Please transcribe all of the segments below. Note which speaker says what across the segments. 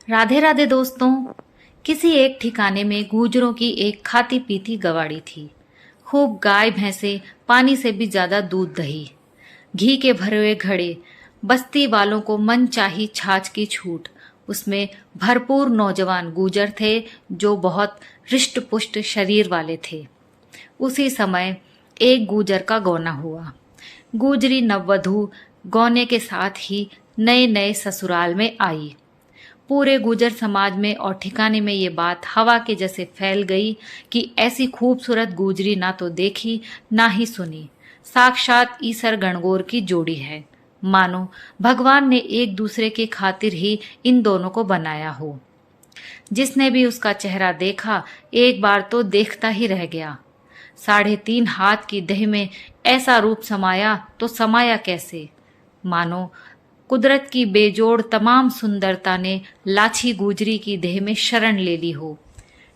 Speaker 1: राधे राधे दोस्तों। किसी एक ठिकाने में गूजरों की एक खाती पीती गवाड़ी थी। खूब गाय भैंसे, पानी से भी ज्यादा दूध दही, घी के भरे हुए घड़े, बस्ती वालों को मन चाही छाछ की छूट। उसमें भरपूर नौजवान गूजर थे जो बहुत हृष्ट पुष्ट शरीर वाले थे। उसी समय एक गूजर का गौना हुआ। गूजरी नववधु गौने के साथ ही नए नए ससुराल में आई। पूरे गुर्जर समाज में और ठिकाने में ये बात हवा के जैसे फैल गई कि ऐसी खूबसूरत गुजरी ना तो देखी ना ही सुनी। साक्षात ईसर गणगौर की जोड़ी है। मानो भगवान ने एक दूसरे के खातिर ही इन दोनों को बनाया हो। जिसने भी उसका चेहरा देखा एक बार तो देखता ही रह गया। 3.5 हाथ की देह में ऐसा रूप समाया तो समाया कैसे। मानो कुदरत की बेजोड़ तमाम सुंदरता ने लाछी गुजरी की देह में शरण ले ली हो।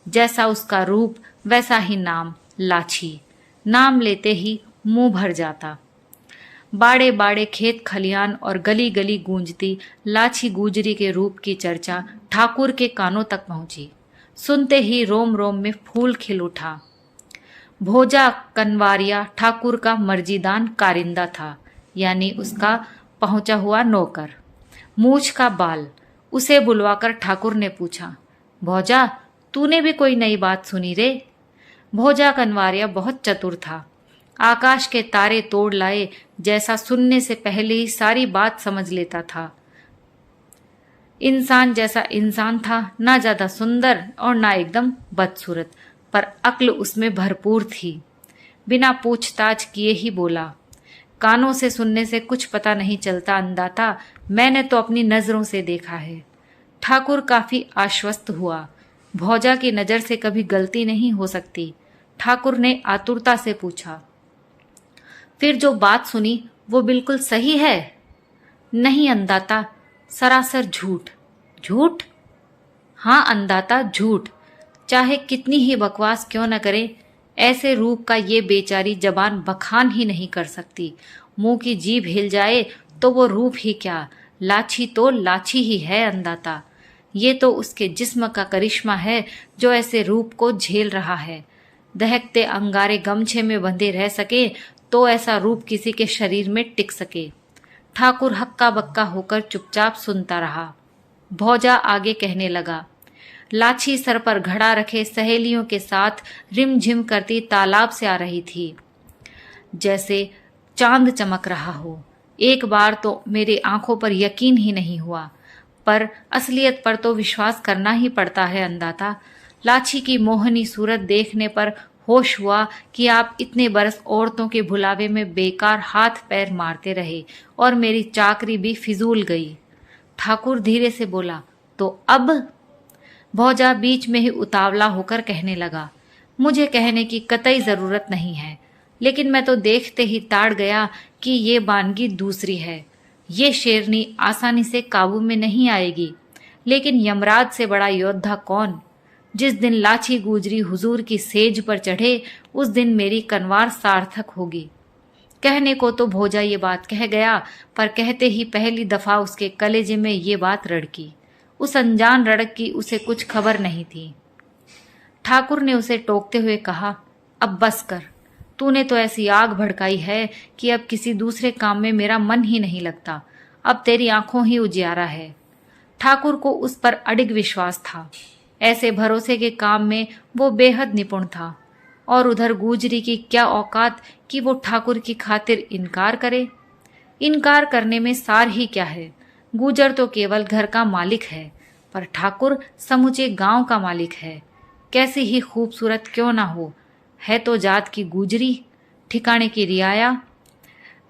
Speaker 1: जैसा उसका रूप वैसा ही नाम, लाछी। नाम लेते ही मुंह भर जाता। बाड़े बाड़े खेत खलियान और गली गली गूंजती लाछी गुजरी के रूप की चर्चा ठाकुर के कानों तक पहुंची। सुनते ही रोम रोम में फूल खिल उठा। भोजा कनवारिया ठाकुर का मर्जीदान कारिंदा था, यानी उसका पहुंचा हुआ नौकर। मूछ का बाल। उसे बुलवाकर ठाकुर ने पूछा, भोजा तूने भी कोई नई बात सुनी रे। भोजा कनवारिया बहुत चतुर था। आकाश के तारे तोड़ लाए जैसा सुनने से पहले ही सारी बात समझ लेता था। इंसान जैसा इंसान था, ना ज्यादा सुंदर और ना एकदम बदसूरत, पर अक्ल उसमें भरपूर थी। बिना पूछताछ किए ही बोला, कानों से सुनने से कुछ पता नहीं चलता अंदाता, मैंने तो अपनी नजरों से देखा है। ठाकुर काफी आश्वस्त हुआ। भौजा की नजर से कभी गलती नहीं हो सकती। ठाकुर ने आतुरता से पूछा, फिर जो बात सुनी वो बिल्कुल सही है? नहीं अंदाता, सरासर झूठ। झूठ? हाँ अंदाता, झूठ। चाहे कितनी ही बकवास क्यों न करे, ऐसे रूप का ये बेचारी जबान बखान ही नहीं कर सकती। मुंह की जीभ हिल जाए तो वो रूप ही क्या, लाछी तो लाछी ही है अंदाता। ये तो उसके जिस्म का करिश्मा है जो ऐसे रूप को झेल रहा है। दहकते अंगारे गमछे में बंधे रह सके तो ऐसा रूप किसी के शरीर में टिक सके। ठाकुर हक्का बक्का होकर चुपचाप सुनता रहा। भौजा आगे कहने लगा, लाछी सर पर घड़ा रखे सहेलियों के साथ रिमझिम करती तालाब से आ रही थी, जैसे चांद चमक रहा हो। एक बार तो मेरी आंखों पर यकीन ही नहीं हुआ, पर असलियत पर तो विश्वास करना ही पड़ता है अंदाता। लाछी की मोहनी सूरत देखने पर होश हुआ कि आप इतने बरस औरतों के भुलावे में बेकार हाथ पैर मारते रहे और मेरी चाकरी भी फिजूल गई। ठाकुर धीरे से बोला, तो अब? भौजा बीच में ही उतावला होकर कहने लगा, मुझे कहने की कतई जरूरत नहीं है, लेकिन मैं तो देखते ही ताड़ गया कि ये बानगी दूसरी है। ये शेरनी आसानी से काबू में नहीं आएगी, लेकिन यमराज से बड़ा योद्धा कौन? जिस दिन लाछी गुजरी हुजूर की सेज पर चढ़े उस दिन मेरी कनवार सार्थक होगी। कहने को तो भोजा ये बात कह गया, पर कहते ही पहली दफा उसके कलेजे में ये बात रड़की। उस अनजान रड़क की उसे कुछ खबर नहीं थी। ठाकुर ने उसे टोकते हुए कहा, अब बस कर। तूने तो ऐसी आग भड़काई है कि अब किसी दूसरे काम में मेरा मन ही नहीं लगता। अब तेरी आंखों ही उजियारा है। ठाकुर को उस पर अडिग विश्वास था। ऐसे भरोसे के काम में वो बेहद निपुण था। और उधर गुजरी की क्या औकात कि वो ठाकुर की खातिर इनकार करे। इनकार करने में सार ही क्या है। गुजर तो केवल घर का मालिक है, पर ठाकुर समूचे गांव का मालिक है। कैसी ही खूबसूरत क्यों ना हो, है तो जात की गुजरी, ठिकाने की रियाया।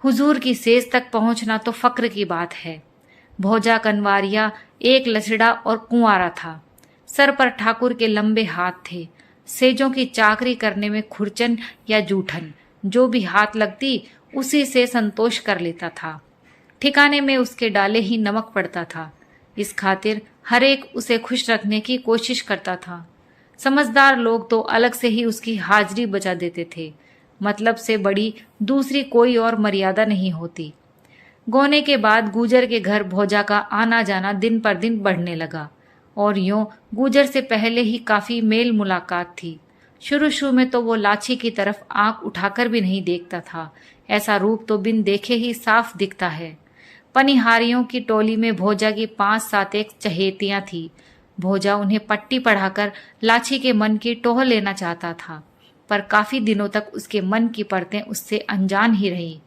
Speaker 1: हुजूर की सेज तक पहुंचना तो फक्र की बात है। भौजा कनवारिया एक लचड़ा और कुंवारा था। सर पर ठाकुर के लंबे हाथ थे। सेजों की चाकरी करने में खुरचन या जूठन जो भी हाथ लगती उसी से संतोष कर लेता था। ठिकाने में उसके डाले ही नमक पड़ता था। इस खातिर हरेक उसे खुश रखने की कोशिश करता था। समझदार लोग तो अलग से ही उसकी हाजिरी बचा देते थे। मतलब से बड़ी दूसरी कोई और मर्यादा नहीं होती। गोने के बाद गुजर के घर भौजा का आना जाना दिन पर दिन बढ़ने लगा। और यूं गूजर से पहले ही काफी मेल मुलाकात थी। शुरू शुरू में तो वो लाछी की तरफ आंख उठाकर भी नहीं देखता था। ऐसा रूप तो बिन देखे ही साफ दिखता है। पनिहारियों की टोली में भोजा की 5-7 एक चहेतियां थी। भोजा उन्हें पट्टी पढ़ाकर लाछी के मन की टोह लेना चाहता था, पर काफी दिनों तक उसके मन की परतें उससे अनजान ही रही।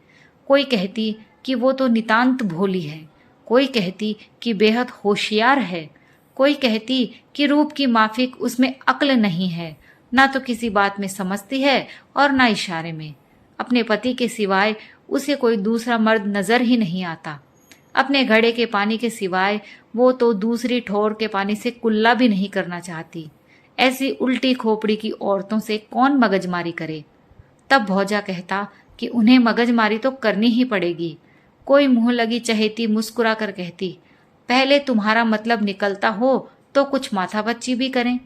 Speaker 1: कोई कहती कि वो तो नितांत भोली है, कोई कहती कि बेहद होशियार है, कोई कहती कि रूप की माफिक उसमें अक्ल नहीं है, ना तो किसी बात में समझती है और ना इशारे में। अपने पति के सिवाय उसे कोई दूसरा मर्द नजर ही नहीं आता। अपने घड़े के पानी के सिवाय वो तो दूसरी ठोर के पानी से कुल्ला भी नहीं करना चाहती। ऐसी उल्टी खोपड़ी की औरतों से कौन मगजमारी करे। तब भौजा कहता कि उन्हें मगजमारी तो करनी ही पड़ेगी। कोई मुंह लगी चहेती मुस्कुरा कर कहती, पहले तुम्हारा मतलब निकलता हो तो कुछ माथापच्ची भी करें।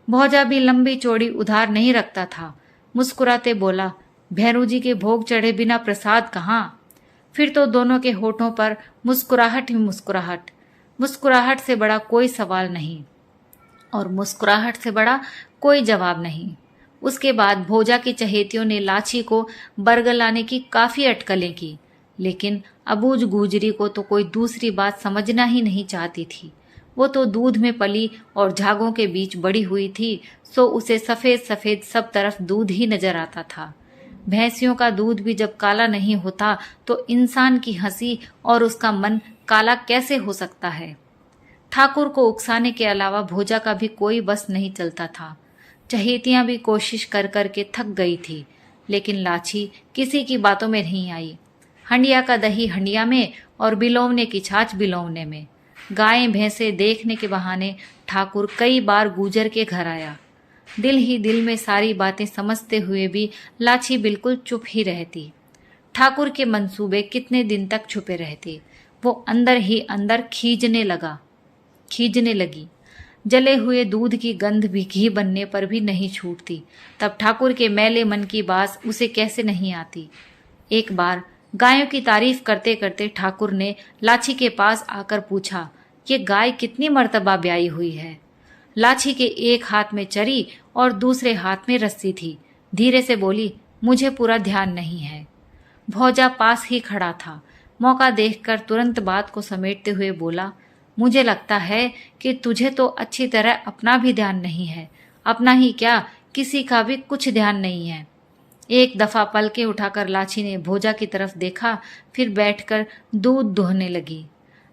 Speaker 1: भौजा भी लंबी चौड़ी उधार नहीं रखता था। मुस्कुराते बोला, भैरू जी के भोग चढ़े बिना प्रसाद कहाँ। फिर तो दोनों के होठों पर मुस्कुराहट ही मुस्कुराहट। मुस्कुराहट से बड़ा कोई सवाल नहीं और मुस्कुराहट से बड़ा कोई जवाब नहीं। उसके बाद भोजा की चहेतियों ने लाछी को बरगलाने की काफी अटकलें की, लेकिन अबूझ गुजरी को तो कोई दूसरी बात समझना ही नहीं चाहती थी। वो तो दूध में पली और झागों के बीच बड़ी हुई थी, सो उसे सफेद सफेद सब तरफ दूध ही नजर आता था। भैंसियों का दूध भी जब काला नहीं होता तो इंसान की हंसी और उसका मन काला कैसे हो सकता है। ठाकुर को उकसाने के अलावा भोजा का भी कोई बस नहीं चलता था। चहेतियां भी कोशिश कर कर के थक गई थी, लेकिन लाछी किसी की बातों में नहीं आई। हंडिया का दही हंडिया में और बिलौवने की छाछ बिलौवने में। गायें भैंसे देखने के बहाने ठाकुर कई बार गूजर के घर आया। दिल ही दिल में सारी बातें समझते हुए भी लाछी बिल्कुल चुप ही रहती। ठाकुर के मंसूबे कितने दिन तक छुपे रहते। वो अंदर ही अंदर खींचने लगी। जले हुए दूध की गंध भी घी बनने पर भी नहीं छूटती। तब ठाकुर के मैले मन की बात उसे कैसे नहीं आती। एक बार गायों की तारीफ करते करते ठाकुर ने लाछी के पास आकर पूछा, ये गाय कितनी मर्तबा ब्याई हुई है। लाछी के एक हाथ में चरी और दूसरे हाथ में रस्सी थी। धीरे से बोली, मुझे पूरा ध्यान नहीं है। भौजा पास ही खड़ा था। मौका देखकर तुरंत बात को समेटते हुए बोला, मुझे लगता है कि तुझे तो अच्छी तरह अपना भी ध्यान नहीं है। अपना ही क्या, किसी का भी कुछ ध्यान नहीं है। एक दफा पलके उठाकर लाछी ने भोजा की तरफ देखा, फिर बैठकर दूध दुहने लगी।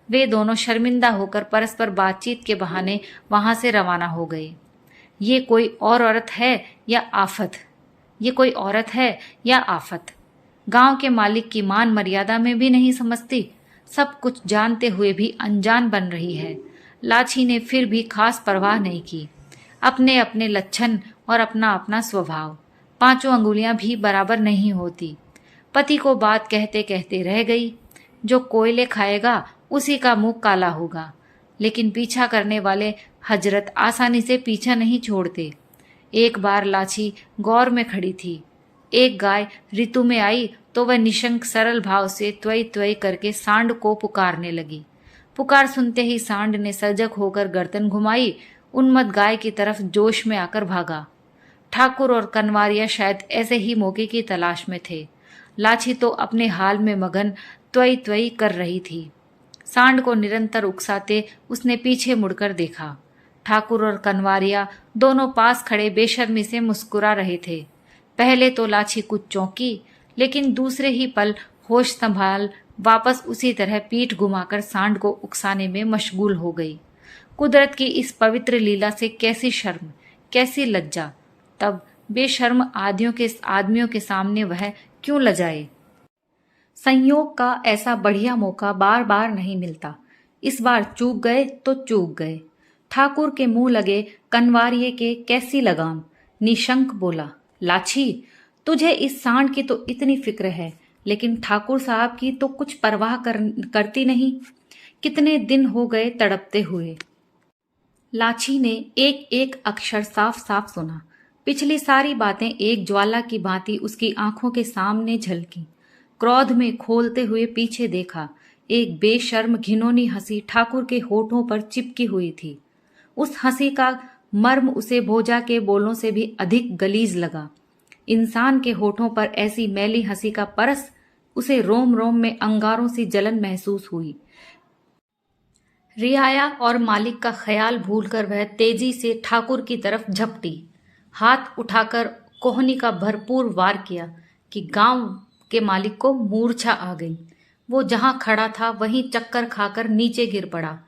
Speaker 1: वे दोनों शर्मिंदा होकर परस्पर बातचीत के बहाने वहां से रवाना हो गए। ये कोई और औरत है या आफत, ये कोई औरत है या आफत। गांव के मालिक की मान मर्यादा में भी नहीं समझती, सब कुछ जानते हुए भी अनजान बन रही है। लाछी ने फिर भी खास परवाह नहीं की। अपने अपने लक्षण और अपना अपना स्वभाव, 5 अंगुलियां भी बराबर नहीं होती। पति को बात कहते कहते रह गई। जो कोयले खाएगा उसी का मुंह काला होगा, लेकिन पीछा करने वाले हजरत आसानी से पीछा नहीं छोड़ते। एक बार लाछी गौर में खड़ी थी। एक गाय ऋतु में आई तो वह निशंक सरल भाव से त्वई त्वई करके सांड को पुकारने लगी। पुकार सुनते ही सांड ने सजग होकर गर्दन घुमाई, उन्मत्त गाय की तरफ जोश में आकर भागा। ठाकुर और कनवारिया शायद ऐसे ही मौके की तलाश में थे। लाछी तो अपने हाल में मगन त्वई त्वई कर रही थी। सांड को निरंतर उकसाते उसने पीछे मुड़कर देखा। ठाकुर और कनवारिया दोनों पास खड़े बेशर्मी से मुस्कुरा रहे थे। पहले तो लाछी कुछ चौंकी, लेकिन दूसरे ही पल होश संभाल वापस उसी तरह पीठ घुमाकर सांड को उकसाने में मशगूल हो गई। कुदरत की इस पवित्र लीला से कैसी शर्म, कैसी लज्जा। तब बेशर्म आदमियों के सामने वह क्यों लजाए। संयोग का ऐसा बढ़िया मौका बार बार नहीं मिलता। इस बार चूक गए तो चूक गए। ठाकुर के मुंह लगे कनवारिये के कैसी लगाम। निशंक बोला, लाछी, तुझे इस सांड की तो इतनी फिक्र है, लेकिन ठाकुर साहब की तो कुछ परवाह करती नहीं। कितने दिन हो गए तड़पते हुए। लाछी ने एक एक अक्षर साफ साफ सुना। पिछली सारी बातें एक ज्वाला की भांति उसकी आंखों के सामने झलकी। क्रोध में खोलते हुए पीछे देखा। एक बेशर्म घिनौनी हंसी ठाकुर के होठों पर चिपकी हुई थी। उस हंसी का मर्म उसे भोजा के बोलों से भी अधिक गलीज लगा। इंसान के होठों पर ऐसी मैली हंसी का परस उसे रोम रोम में अंगारों सी जलन महसूस हुई। रियाया और मालिक का ख्याल भूलकर वह तेजी से ठाकुर की तरफ झपटी। हाथ उठाकर कोहनी का भरपूर वार किया कि गांव के मालिक को मूर्छा आ गई। वो जहां खड़ा था वहीं चक्कर खाकर नीचे गिर पड़ा।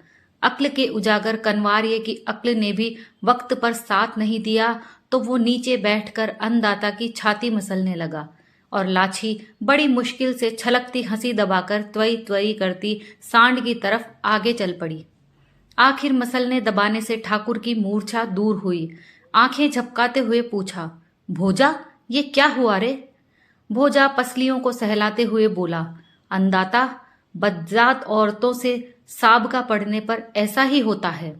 Speaker 1: अक्ल के उजागर कनवारिये की अक्ल ने भी वक्त पर साथ नहीं दिया तो वो नीचे बैठकर अन्नदाता की छाती मसलने लगा और लाछी बड़ी मुश्किल से छलकती हंसी दबाकर त्वई त्वई करती सांड की तरफ आगे चल पड़ी। आखिर मसलने दबाने से ठाकुर की मूर्छा दूर हुई। आंखें झपकाते हुए पूछा, भोजा ये क्या हुआ रे? भोजा पसलियों को सहलाते हुए बोला, अन्नदाता, बदजात औरतों से साबका पड़ने पर ऐसा ही होता है।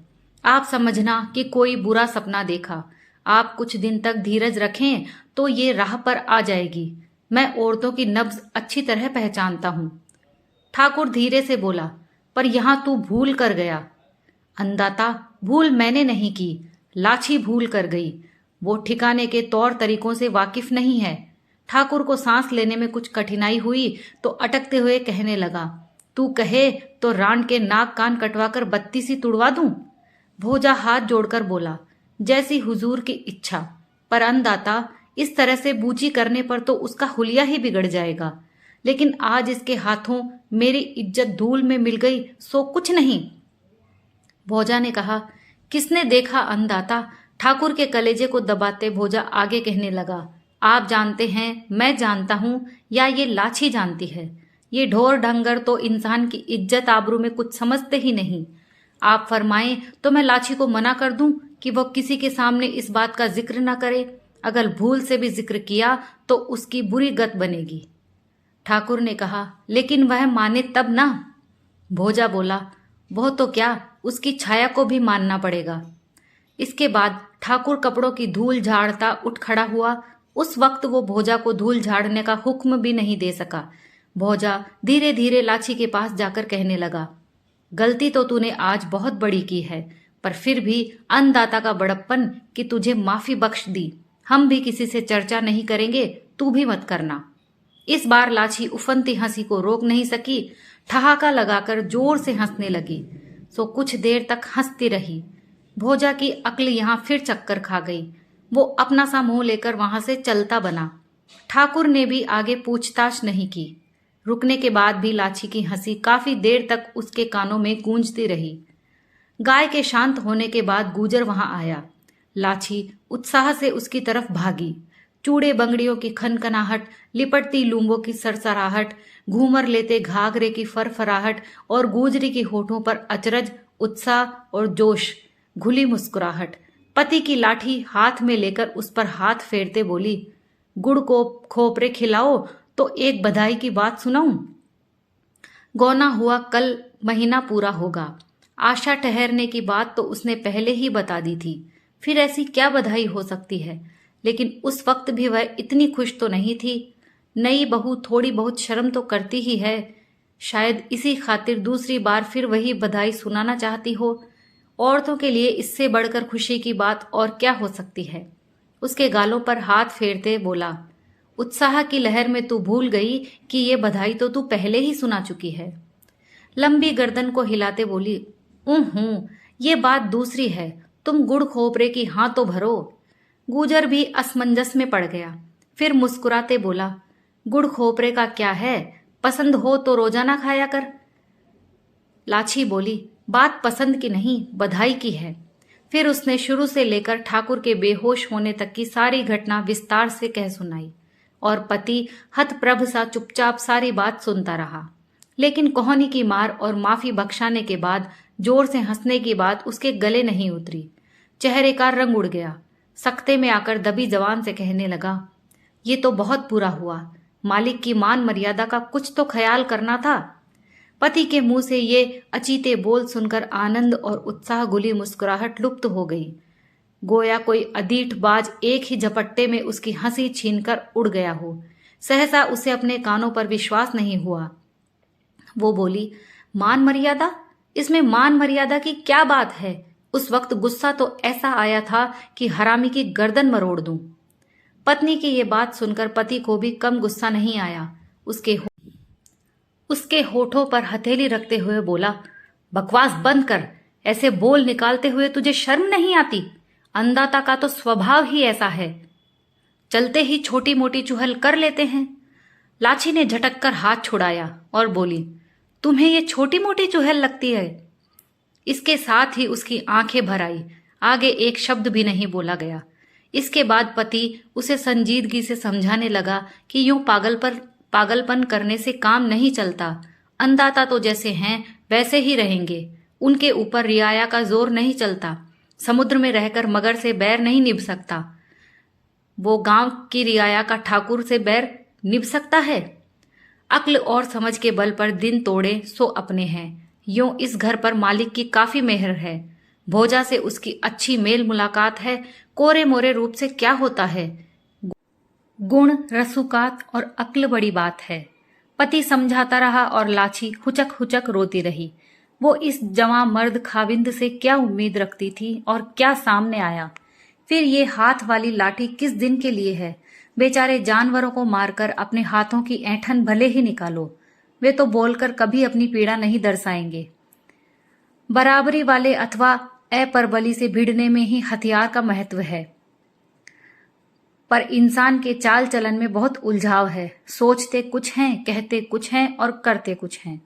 Speaker 1: आप समझना कि कोई बुरा सपना देखा। आप कुछ दिन तक धीरज रखें तो ये राह पर आ जाएगी। मैं औरतों की नब्ज अच्छी तरह पहचानता हूं। ठाकुर धीरे से बोला, पर यहां तू भूल कर गया। अन्नदाता, भूल मैंने नहीं की, लाछी भूल कर गई। वो ठिकाने के तौर तरीकों से वाकिफ नहीं है। ठाकुर को सांस लेने में कुछ कठिनाई हुई तो अटकते हुए कहने लगा, तू कहे तो रान के नाक कान कटवाकर बत्ती सी तुड़वा दूं? भोजा हाथ जोड़कर बोला, जैसी हुजूर की इच्छा। पर अन्नदाता, इस तरह से बूची करने पर तो उसका हुलिया ही बिगड़ जाएगा। लेकिन आज इसके हाथों मेरी इज्जत धूल में मिल गई सो कुछ नहीं। भोजा ने कहा, किसने देखा अन्नदाता? ठाकुर के कलेजे को दबाते भोजा आगे कहने लगा, आप जानते हैं, मैं जानता हूं, या ये लाछी जानती है। ये ढोर ढंगर तो इंसान की इज्जत आबरू में कुछ समझते ही नहीं। आप फरमाएं तो मैं लाछी को मना कर दूं कि वह किसी के सामने इस बात का जिक्र न करे। अगर भूल से भी जिक्र किया तो उसकी बुरी गत बनेगी। ठाकुर ने कहा, लेकिन वह माने तब ना। भोजा बोला, वह तो क्या, उसकी छाया को भी मानना पड़ेगा। इसके बाद ठाकुर कपड़ों की धूल झाड़ता उठ खड़ा हुआ। उस वक्त वो भोजा को धूल झाड़ने का हुक्म भी नहीं दे सका। भोजा धीरे धीरे लाछी के पास जाकर कहने लगा, गलती तो तूने आज बहुत बड़ी की है, पर फिर भी अन्नदाता का बड़प्पन कि तुझे माफी बख्श दी। हम भी किसी से चर्चा नहीं करेंगे, तू भी मत करना। इस बार लाछी उफनती हंसी को रोक नहीं सकी, ठहाका लगाकर जोर से हंसने लगी। सो कुछ देर तक हंसती रही। भोजा की अक्ल यहां फिर चक्कर खा गई। वो अपना सा मुंह लेकर वहां से चलता बना। ठाकुर ने भी आगे पूछताछ नहीं की। रुकने के बाद भी लाछी की हंसी काफी देर तक उसके कानों में गूंजती रही। गाय के शांत होने के बाद गूजर वहां आया। लाछी उत्साह से उसकी तरफ भागी। चूड़े बंगड़ियों की खनखनाहट, लिपटती लूंबों की सरसराहट, घूमर लेते घाघरे की फरफराहट और गूजरी की होठों पर अचरज, उत्साह और जोश, घुली मुस्कुराहट। पति की लाठी हाथ में लेकर उस पर हाथ फेरते बोली, गुड़ को खोपरे खिलाओ तो एक बधाई की बात सुनाऊं। गौना हुआ कल महीना पूरा होगा। आशा ठहरने की बात तो उसने पहले ही बता दी थी। फिर ऐसी क्या बधाई हो सकती है? लेकिन उस वक्त भी वह इतनी खुश तो नहीं थी। नई बहू थोड़ी बहुत शर्म तो करती ही है। शायद इसी खातिर दूसरी बार फिर वही बधाई सुनाना चाहती हो। औरतों के लिए इससे बढ़कर खुशी की बात और क्या हो सकती है? उसके गालों पर हाथ फेरते बोला, उत्साह की लहर में तू भूल गई कि ये बधाई तो तू पहले ही सुना चुकी है। लंबी गर्दन को हिलाते बोली, ये बात दूसरी है। तुम गुड़ खोपरे की हां तो भरो। गूजर भी असमंजस में पड़ गया। फिर मुस्कुराते बोला, गुड़ खोपरे का क्या है, पसंद हो तो रोजाना खाया कर। लाछी बोली, बात पसंद की नहीं, बधाई की है। फिर उसने शुरू से लेकर ठाकुर के बेहोश होने तक की सारी घटना विस्तार से कह सुनाई और पति हतप्रभ सा चुपचाप सारी बात सुनता रहा। लेकिन कोहनी की मार और माफी बख्शाने के बाद जोर से हंसने की बात उसके गले नहीं उतरी। चेहरे का रंग उड़ गया। सख्ते में आकर दबी जबान से कहने लगा, ये तो बहुत बुरा हुआ। मालिक की मान मर्यादा का कुछ तो ख्याल करना था। पति के मुंह से ये अचीते बोल सुनकर आनंद और उत्साह गुली मुस्कुराहट लुप्त हो गई। गोया कोई अदीठ बाज एक ही झपट्टे में उसकी हंसी छीनकर उड़ गया हो। सहसा उसे अपने कानों पर विश्वास नहीं हुआ। वो बोली, मान मर्यादा? इसमें मान मर्यादा की क्या बात है? उस वक्त गुस्सा तो ऐसा आया था कि हरामी की गर्दन मरोड़ दूं। पत्नी की ये बात सुनकर पति को भी कम गुस्सा नहीं आया। उसके होठों पर हथेली रखते हुए बोला, बकवास बंद कर। ऐसे बोल निकालते हुए तुझे शर्म नहीं आती? अंधाता का तो स्वभाव ही ऐसा है, चलते ही छोटी मोटी चुहल कर लेते हैं। लाची ने झटक कर हाथ छुड़ाया और बोली, तुम्हें ये छोटी मोटी चुहल लगती है? इसके साथ ही उसकी आंखें भर आई। आगे एक शब्द भी नहीं बोला गया। इसके बाद पति उसे संजीदगी से समझाने लगा कि यूं पागलपन करने से काम नहीं चलता। अंधाता तो जैसे हैं वैसे ही रहेंगे। उनके ऊपर रियाया का जोर नहीं चलता। समुद्र में रहकर मगर से बैर नहीं निभ सकता। वो गांव की रियाया का ठाकुर से बैर निभ सकता है? अक्ल और समझ के बल पर दिन तोड़े सो अपने हैं। यूं इस घर पर मालिक की काफी मेहर है। भोजा से उसकी अच्छी मेल मुलाकात है। कोरे मोरे रूप से क्या होता है? गुण, रसूकात और अक्ल बड़ी बात है। पति समझाता रहा और लाची हुचक हुचक रोती रही। वो इस जवां मर्द खाविंद से क्या उम्मीद रखती थी और क्या सामने आया। फिर ये हाथ वाली लाठी किस दिन के लिए है? बेचारे जानवरों को मारकर अपने हाथों की ऐंठन भले ही निकालो, वे तो बोलकर कभी अपनी पीड़ा नहीं दर्शाएंगे। बराबरी वाले अथवा अपरबली से भिड़ने में ही हथियार का महत्व है। पर इंसान के चाल चलन में बहुत उलझाव है। सोचते कुछ हैं, कहते कुछ हैं और करते कुछ हैं।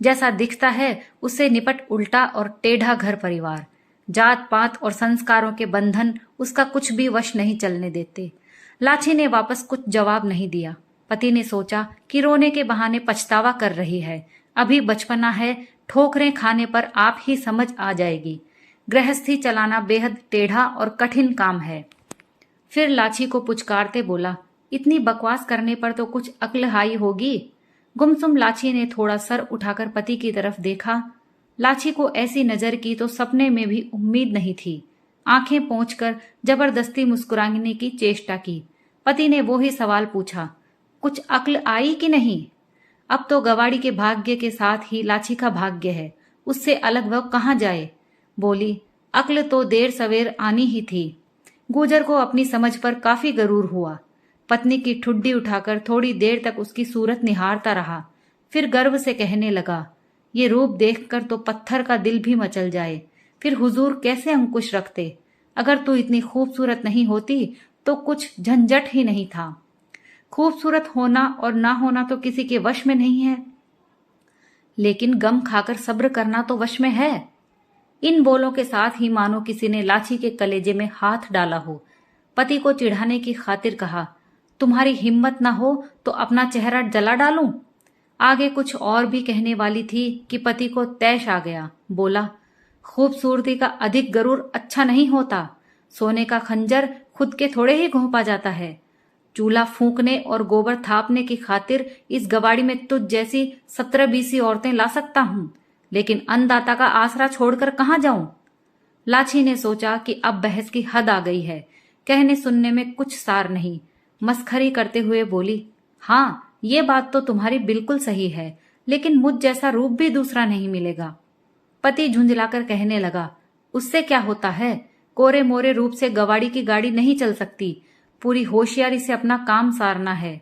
Speaker 1: जैसा दिखता है उससे निपट उल्टा और टेढ़ा घर परिवार। जात पात और संस्कारों के बंधन उसका कुछ भी वश नहीं चलने देते। लाची ने वापस कुछ जवाब नहीं दिया। पति ने सोचा कि रोने के बहाने पछतावा कर रही है। अभी बचपना है, ठोकरें खाने पर आप ही समझ आ जाएगी। गृहस्थी चलाना बेहद टेढ़ा और कठिन काम है। फिर लाची को पुचकारते बोला, इतनी बकवास करने पर तो कुछ अक्ल हाई होगी। गुमसुम लाची ने थोड़ा सर उठाकर पति की तरफ देखा। लाची को ऐसी नजर की तो सपने में भी उम्मीद नहीं थी। आंखें पोंछकर जबरदस्ती मुस्कुराने की चेष्टा की। पति ने वो ही सवाल पूछा, कुछ अक्ल आई कि नहीं? अब तो गवाड़ी के भाग्य के साथ ही लाची का भाग्य है, उससे अलग वह कहाँ जाए। बोली, अक्ल तो देर सवेर आनी ही थी। गुजर को अपनी समझ पर काफी गरूर हुआ। पत्नी की ठुड्डी उठाकर थोड़ी देर तक उसकी सूरत निहारता रहा। फिर गर्व से कहने लगा, ये रूप देखकर तो पत्थर का दिल भी मचल जाए। फिर हुजूर कैसे अंकुश रखते? अगर तू इतनी खूबसूरत नहीं होती तो कुछ झंझट ही नहीं था। खूबसूरत होना और ना होना तो किसी के वश में नहीं है, लेकिन गम खाकर सब्र करना तो वश में है। इन बोलों के साथ ही मानो किसी ने लाची के कलेजे में हाथ डाला हो। पति को चिढ़ाने की खातिर कहा, तुम्हारी हिम्मत ना हो तो अपना चेहरा जला डालूं। आगे कुछ और भी कहने वाली थी कि पति को तैश आ गया। बोला, खूबसूरती का अधिक गरूर अच्छा नहीं होता। सोने का खंजर खुद के थोड़े ही घोंपा जाता है। चूल्हा फूंकने और गोबर थापने की खातिर इस गवाड़ी में तुझ जैसी 17-20 औरतें ला सकता हूं, लेकिन अन्नदाता का आसरा छोड़कर कहां जाऊं? लाची ने सोचा कि अब बहस की हद आ गई है। कहने सुनने में कुछ सार नहीं। मस्खरी करते हुए बोली, हाँ, ये बात तो तुम्हारी बिल्कुल सही है, लेकिन मुझ जैसा रूप भी दूसरा नहीं मिलेगा। पति झुंझलाकर कहने लगा, उससे क्या होता है? कोरे मोरे रूप से गवाड़ी की गाड़ी नहीं चल सकती। पूरी होशियारी से अपना काम सारना है।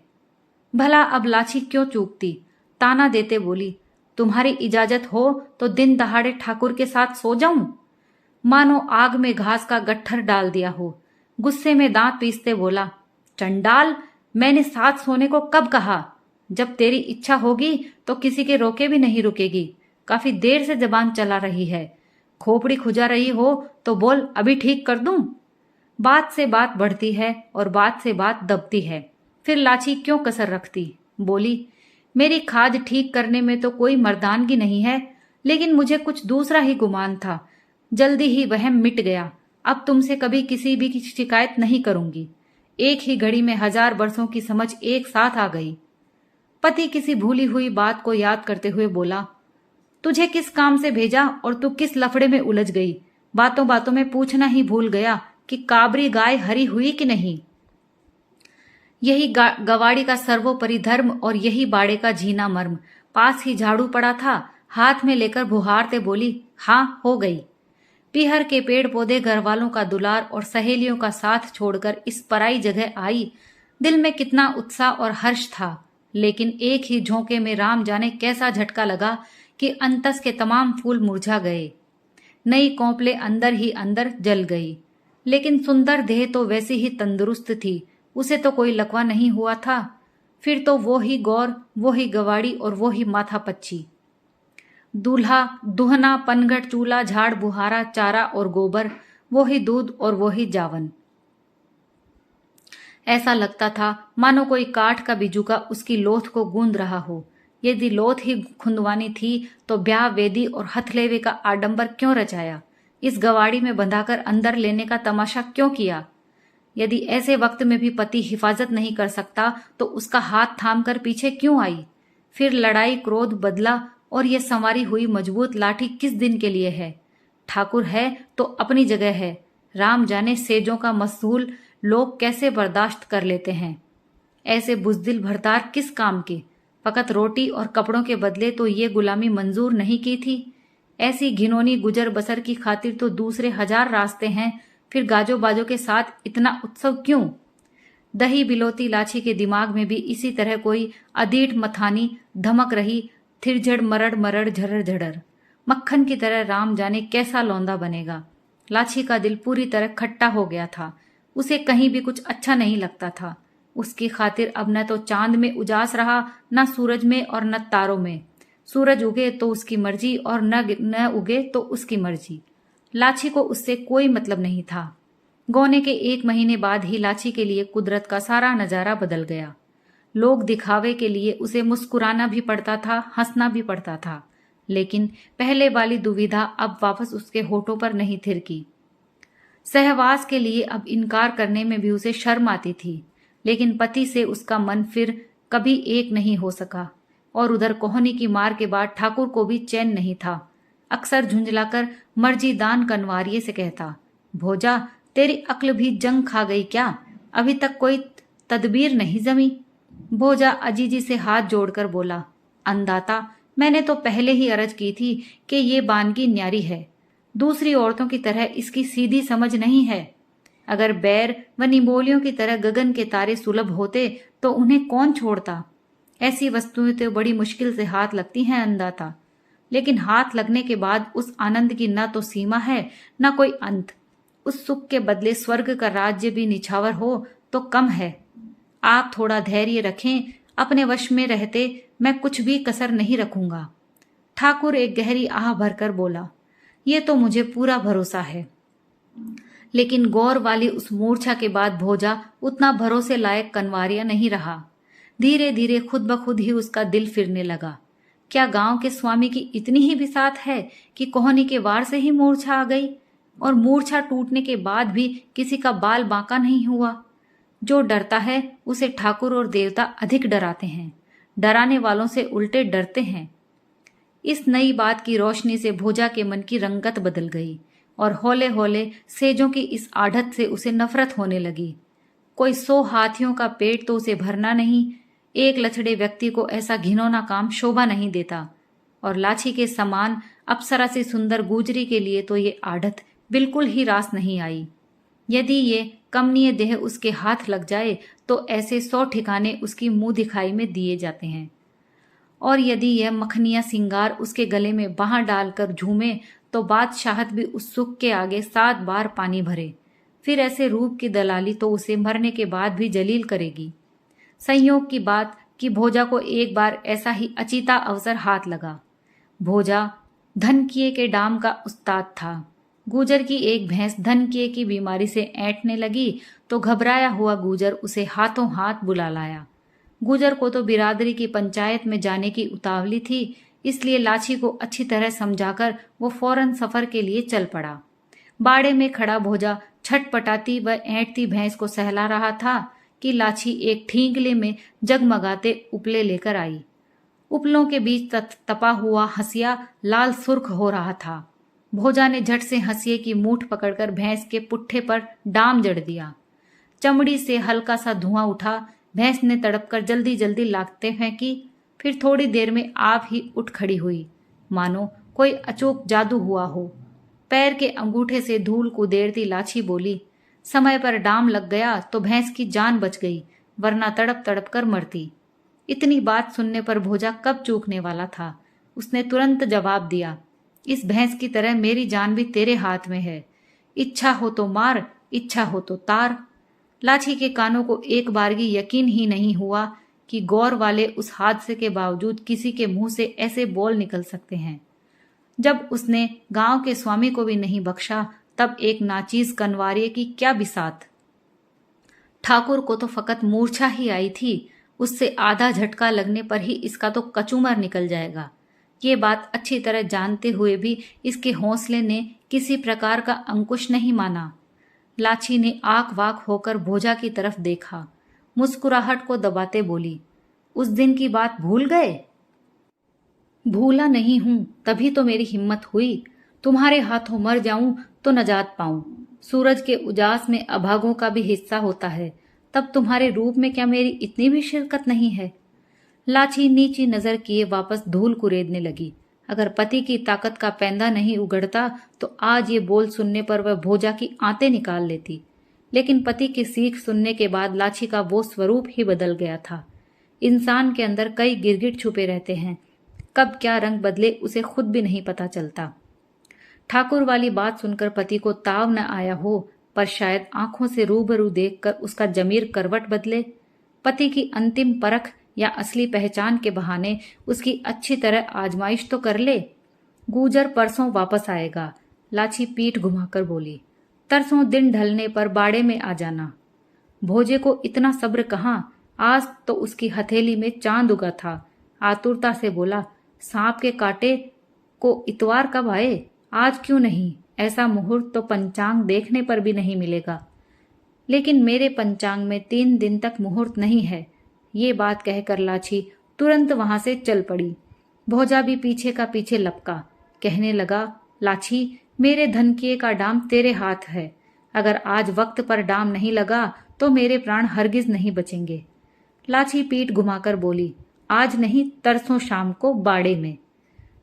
Speaker 1: भला अब लाची क्यों चूकती? ताना देते बोली, तुम्हारी इजाजत हो तो दिन दहाड़े ठाकुर के साथ सो जाऊं? मानो आग में घास का गट्ठर डाल दिया हो। गुस्से में दांत पीसते बोला, चंडाल, मैंने साथ सोने को कब कहा? जब तेरी इच्छा होगी तो किसी के रोके भी नहीं रुकेगी। काफी देर से जबान चला रही है। खोपड़ी खुजा रही हो तो बोल, अभी ठीक कर दूं। बात से बात बढ़ती है और बात से बात दबती है। फिर लाची क्यों कसर रखती? बोली, मेरी खाज ठीक करने में तो कोई मर्दानगी नहीं है, लेकिन मुझे कुछ दूसरा ही गुमान था। जल्दी ही वहम मिट गया। अब तुमसे कभी किसी भी की शिकायत नहीं करूंगी। एक ही घड़ी में 1000 वर्षों की समझ एक साथ आ गई। पति किसी भूली हुई बात को याद करते हुए बोला, तुझे किस काम से भेजा और तू किस लफड़े में उलझ गई? बातों बातों में पूछना ही भूल गया कि काबरी गाय हरी हुई कि नहीं। यही गवाड़ी का सर्वोपरि धर्म और यही बाड़े का जीना मर्म। पास ही झाड़ू पड़ा था, हाथ में लेकर बुहारते बोली, हाँ, हो गई। पीहर के पेड़ पौधे, घर वालों का दुलार और सहेलियों का साथ छोड़कर इस पराई जगह आई। दिल में कितना उत्साह और हर्ष था, लेकिन एक ही झोंके में राम जाने कैसा झटका लगा कि अंतस के तमाम फूल मुरझा गए। नई कोंपले अंदर ही अंदर जल गई। लेकिन सुंदर देह तो वैसी ही तंदुरुस्त थी, उसे तो कोई लकवा नहीं हुआ था। फिर तो वो ही गौर, वो ही गवाड़ी और वो ही माथा पच्ची। दूल्हा दुहना, पनघट, चूल्हा, झाड़ बुहारा, चारा और गोबर, वो ही दूध और वो ही जावन। ऐसा लगता था मानो कोई काठ का बिजुका उसकी लोथ को गूंद रहा हो। यदि लोथ ही खुंदवानी थी तो ब्याह वेदी और हथलेवे का आडंबर क्यों रचाया? इस गवाड़ी में बंधाकर अंदर लेने का तमाशा क्यों किया? यदि ऐसे वक्त में भी पति हिफाजत नहीं कर सकता तो उसका हाथ थाम कर पीछे क्यों आई? फिर लड़ाई, क्रोध, बदला और ये संवारी हुई मजबूत लाठी किस दिन के लिए है? ठाकुर है तो अपनी जगह है। राम जाने सेजों का मसूल लोग कैसे बर्दाश्त कर लेते हैं। ऐसे बुजदिल भरतार किस काम के? फकत रोटी और कपड़ों के बदले तो ये गुलामी मंजूर नहीं की थी। ऐसी घिनौनी गुजर बसर की खातिर तो दूसरे 1000 रास्ते हैं। फिर गाजो बाजो के साथ इतना उत्सव क्यों? दही बिलोती लाछी के दिमाग में भी इसी तरह कोई अधीठ मथानी धमक रही। थिरझड़ मरड़ मरड़ झरड़ झड़र। मक्खन की तरह राम जाने कैसा लौंदा बनेगा। लाछी का दिल पूरी तरह खट्टा हो गया था। उसे कहीं भी कुछ अच्छा नहीं लगता था। उसकी खातिर अब न तो चांद में उजास रहा, न सूरज में और न तारों में। सूरज उगे तो उसकी मर्जी और न उगे तो उसकी मर्जी। लाछी को उससे कोई मतलब नहीं था। गौने के 1 महीने बाद ही लाछी के लिए कुदरत का सारा नजारा बदल गया। लोग दिखावे के लिए उसे मुस्कुराना भी पड़ता था, हंसना भी पड़ता था। लेकिन पहले वाली दुविधा अब वापस उसके होठों पर नहीं थिरकी। सहवास के लिए अब इनकार करने में भी उसे शर्म आती थी। लेकिन पति से उसका मन फिर कभी एक नहीं हो सका। और उधर कोहनी की मार के बाद ठाकुर को भी चैन नहीं था। अक्सर झुंझलाकर मर्जी दान कनवारिये से कहता, भोजा तेरी अक्ल भी जंग खा गई क्या? अभी तक कोई तदबीर नहीं जमी। भोजा अजीजी से हाथ जोड़कर बोला, अंदाता मैंने तो पहले ही अर्ज की थी कि ये बानगी न्यारी है। दूसरी औरतों की तरह इसकी सीधी समझ नहीं है। अगर बैर व निमोलियों की तरह गगन के तारे सुलभ होते तो उन्हें कौन छोड़ता? ऐसी वस्तुएं तो बड़ी मुश्किल से हाथ लगती हैं अंदाता। लेकिन हाथ लगने के बाद उस आनंद की न तो सीमा है न कोई अंत। उस सुख के बदले स्वर्ग का राज्य भी निछावर हो तो कम है। आप थोड़ा धैर्य रखें, अपने वश में रहते मैं कुछ भी कसर नहीं रखूंगा। ठाकुर एक गहरी आह भरकर बोला, ये तो मुझे पूरा भरोसा है। लेकिन गौर वाली उस मूर्छा के बाद भोजा उतना भरोसे लायक कनवारिया नहीं रहा। धीरे धीरे खुद ब खुद ही उसका दिल फिरने लगा। क्या गांव के स्वामी की इतनी ही बिसात है कि कोहनी के वार से ही मूर्छा आ गई? और मूर्छा टूटने के बाद भी किसी का बाल बांका नहीं हुआ? जो डरता है उसे ठाकुर और देवता अधिक डराते हैं। डराने वालों से उल्टे डरते हैं। इस नई बात की रोशनी से भोजा के मन की रंगत बदल गई और हौले हौले सेजों की इस आढ़त से उसे नफरत होने लगी। कोई 100 हाथियों का पेट तो उसे भरना नहीं। एक लछड़े व्यक्ति को ऐसा घिनौना काम शोभा नहीं देता। और लाछी के समान अप्सरा से सुंदर गुजरी के लिए तो ये आढ़त बिल्कुल ही रास नहीं आई। यदि ये कमनीय देह उसके हाथ लग जाए तो ऐसे 100 ठिकाने उसकी मुंह दिखाई में दिए जाते हैं। और यदि यह मखनिया सिंगार उसके गले में बाह डालकर झूमे तो बादशाहत भी उस सुख के आगे 7 बार पानी भरे। फिर ऐसे रूप की दलाली तो उसे मरने के बाद भी जलील करेगी। संयोग की बात कि भोजा को एक बार ऐसा ही अचीता अवसर हाथ लगा। भोजा धनकिए के डाम का उस्ताद था। गूजर की एक भैंस धनकिए की बीमारी से ऐंठने लगी तो घबराया हुआ गूजर उसे हाथों हाथ बुला लाया। गूजर को तो बिरादरी की पंचायत में जाने की उतावली थी, इसलिए लाछी को अच्छी तरह समझाकर वो फौरन सफर के लिए चल पड़ा। बाड़े में खड़ा भोजा छटपटाती व ऐंठती भैंस को सहला रहा था कि लाछी एक ठींगले में जगमगाते उपले लेकर आई। उपलों के बीच तपा हुआ हंसिया लाल सुर्ख हो रहा था। भोजा ने झट से हंसिए की मूठ पकड़कर भैंस के पुट्ठे पर डाम जड़ दिया। चमड़ी से हल्का सा धुआं उठा। भैंस ने तड़पकर जल्दी जल्दी लागते फेंकी। फिर थोड़ी देर में आप ही उठ खड़ी हुई, मानो कोई अचूक जादू हुआ हो। पैर के अंगूठे से धूल को उधेड़ती लाछी बोली, समय पर डाम लग गया तो भैंस की जान बच गई, वरना तड़प तड़प कर मरती। इतनी बात सुनने पर भोजा कब चूकने वाला था। उसने तुरंत जवाब दिया, इस भैंस की तरह मेरी जान भी तेरे हाथ में है। इच्छा हो तो मार, इच्छा हो तो तार। लाछी के कानों को एक बारगी यकीन ही नहीं हुआ कि गौर वाले उस हादसे के बावजूद किसी के मुंह से ऐसे बोल निकल सकते हैं। जब उसने गांव के स्वामी को भी नहीं बख्शा, तब एक नाचीज कनवारिये की क्या बिसात। ठाकुर को तो फकत मूर्छा ही आई थी, उससे आधा झटका लगने पर ही इसका तो कचूमर निकल जाएगा। ये बात अच्छी तरह जानते हुए भी इसके हौसले ने किसी प्रकार का अंकुश नहीं माना। लाछी ने आंख वाक होकर भोजा की तरफ देखा, मुस्कुराहट को दबाते बोली, उस दिन की बात भूल गए? भूला नहीं हूं, तभी तो मेरी हिम्मत हुई। तुम्हारे हाथों मर जाऊं तो नजात पाऊं। सूरज के उजास में अभागों का भी हिस्सा होता है, तब तुम्हारे रूप में क्या मेरी इतनी भी शिरकत नहीं है? लाछी नीची नजर किए वापस धूल कुरेदने लगी। अगर पति की ताकत का पैंदा नहीं उगड़ता तो आज ये बोल सुनने पर वह भोजा की आंतें निकाल लेती। लेकिन पति की सीख सुनने के बाद लाछी का वो स्वरूप ही बदल गया था। इंसान के अंदर कई गिरगिट छुपे रहते हैं, कब क्या रंग बदले उसे खुद भी नहीं पता चलता। ठाकुर वाली बात सुनकर पति को ताव न आया हो, पर शायद आंखों से रूबरू देखकर उसका जमीर करवट बदले। पति की अंतिम परख या असली पहचान के बहाने उसकी अच्छी तरह आजमाइश तो कर ले। गूजर परसों वापस आएगा, लाछी पीठ घुमाकर बोली। तरसों दिन ढलने पर बाड़े में आ जाना। भोजे को इतना सब्र कहाँ, आज तो उसकी हथेली में चांद उगा था। आतुरता से बोला, सांप के कांटे को इतवार कब आए? आज क्यों नहीं? ऐसा मुहूर्त तो पंचांग देखने पर भी नहीं मिलेगा। लेकिन मेरे पंचांग में 3 दिन तक मुहूर्त नहीं है। ये बात कहकर लाछी तुरंत वहां से चल पड़ी। भोजा भी पीछे का पीछे लपका, कहने लगा, लाछी, मेरे धनकिए का डाम तेरे हाथ है। अगर आज वक्त पर डाम नहीं लगा तो मेरे प्राण हरगिज नहीं बचेंगे। लाछी पीठ घुमाकर बोली, आज नहीं तरसों शाम को बाड़े में।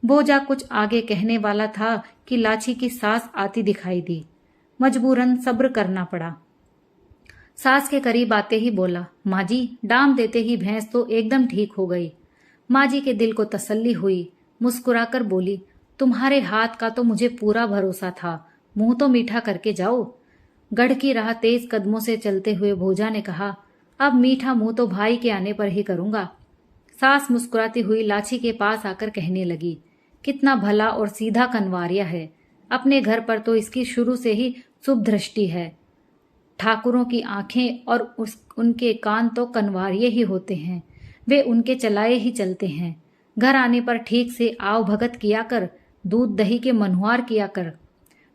Speaker 1: भोजा कुछ आगे कहने वाला था कि लाछी की सास आती दिखाई दी। मजबूरन सब्र करना पड़ा। सास के करीब आते ही बोला, माँ जी, डाम देते ही भैंस तो एकदम ठीक हो गई। माँ जी के दिल को तसल्ली हुई, मुस्कुराकर बोली, तुम्हारे हाथ का तो मुझे पूरा भरोसा था, मुंह तो मीठा करके जाओ। गढ़ की राह तेज कदमों से चलते हुए भोजा ने कहा, अब मीठा मुंह तो भाई के आने पर ही करूंगा। सास मुस्कुराती हुई लाछी के पास आकर कहने लगी, कितना भला और सीधा कनवारिया है। अपने घर पर तो इसकी शुरू से ही शुभ दृष्टि है। ठाकुरों की आंखें और उनके कान तो कनवारिये ही होते हैं, वे उनके चलाए ही चलते हैं। घर आने पर ठीक से आव भगत किया कर, दूध दही के मनुहार किया कर।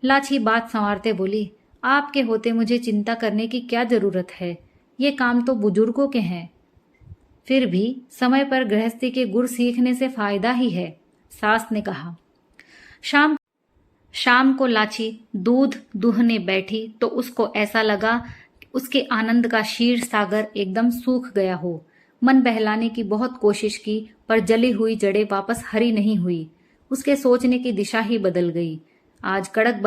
Speaker 1: लाछी बात संवारते बोली, आपके होते मुझे चिंता करने की क्या जरूरत है? ये काम तो बुजुर्गों के हैं। फिर भी समय पर गृहस्थी के गुर सीखने से फायदा ही है, सास ने कहा। शाम को लाछी दूध दूहने बैठी तो उसको ऐसा लगा कि उसके आनंद का क्षीर सागर एकदम सूख गया हो। मन बहलाने की बहुत कोशिश की, पर जली हुई जड़ें वापस हरी नहीं हुई। उसके सोचने की दिशा ही बदल गई। आज कड़क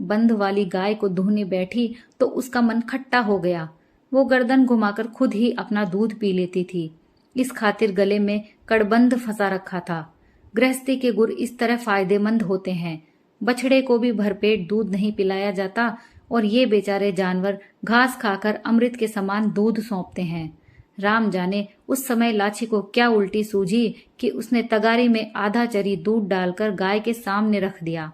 Speaker 1: बंध वाली गाय को दूहने बैठी तो उसका मन खट्टा हो गया। वो गर्दन घुमाकर खुद ही अपना दूध पी लेती थी। इस खातिर गले में कड़बंध फंसा रखा था। गृहस्थी के गुर इस तरह फायदेमंद होते हैं। बछड़े को भी भरपेट दूध नहीं पिलाया जाता और ये बेचारे जानवर घास खाकर अमृत के समान दूध सौंपते हैं। राम जाने उस समय लाछी को क्या उल्टी सूझी कि उसने तगारी में आधा चरी दूध डालकर गाय के सामने रख दिया।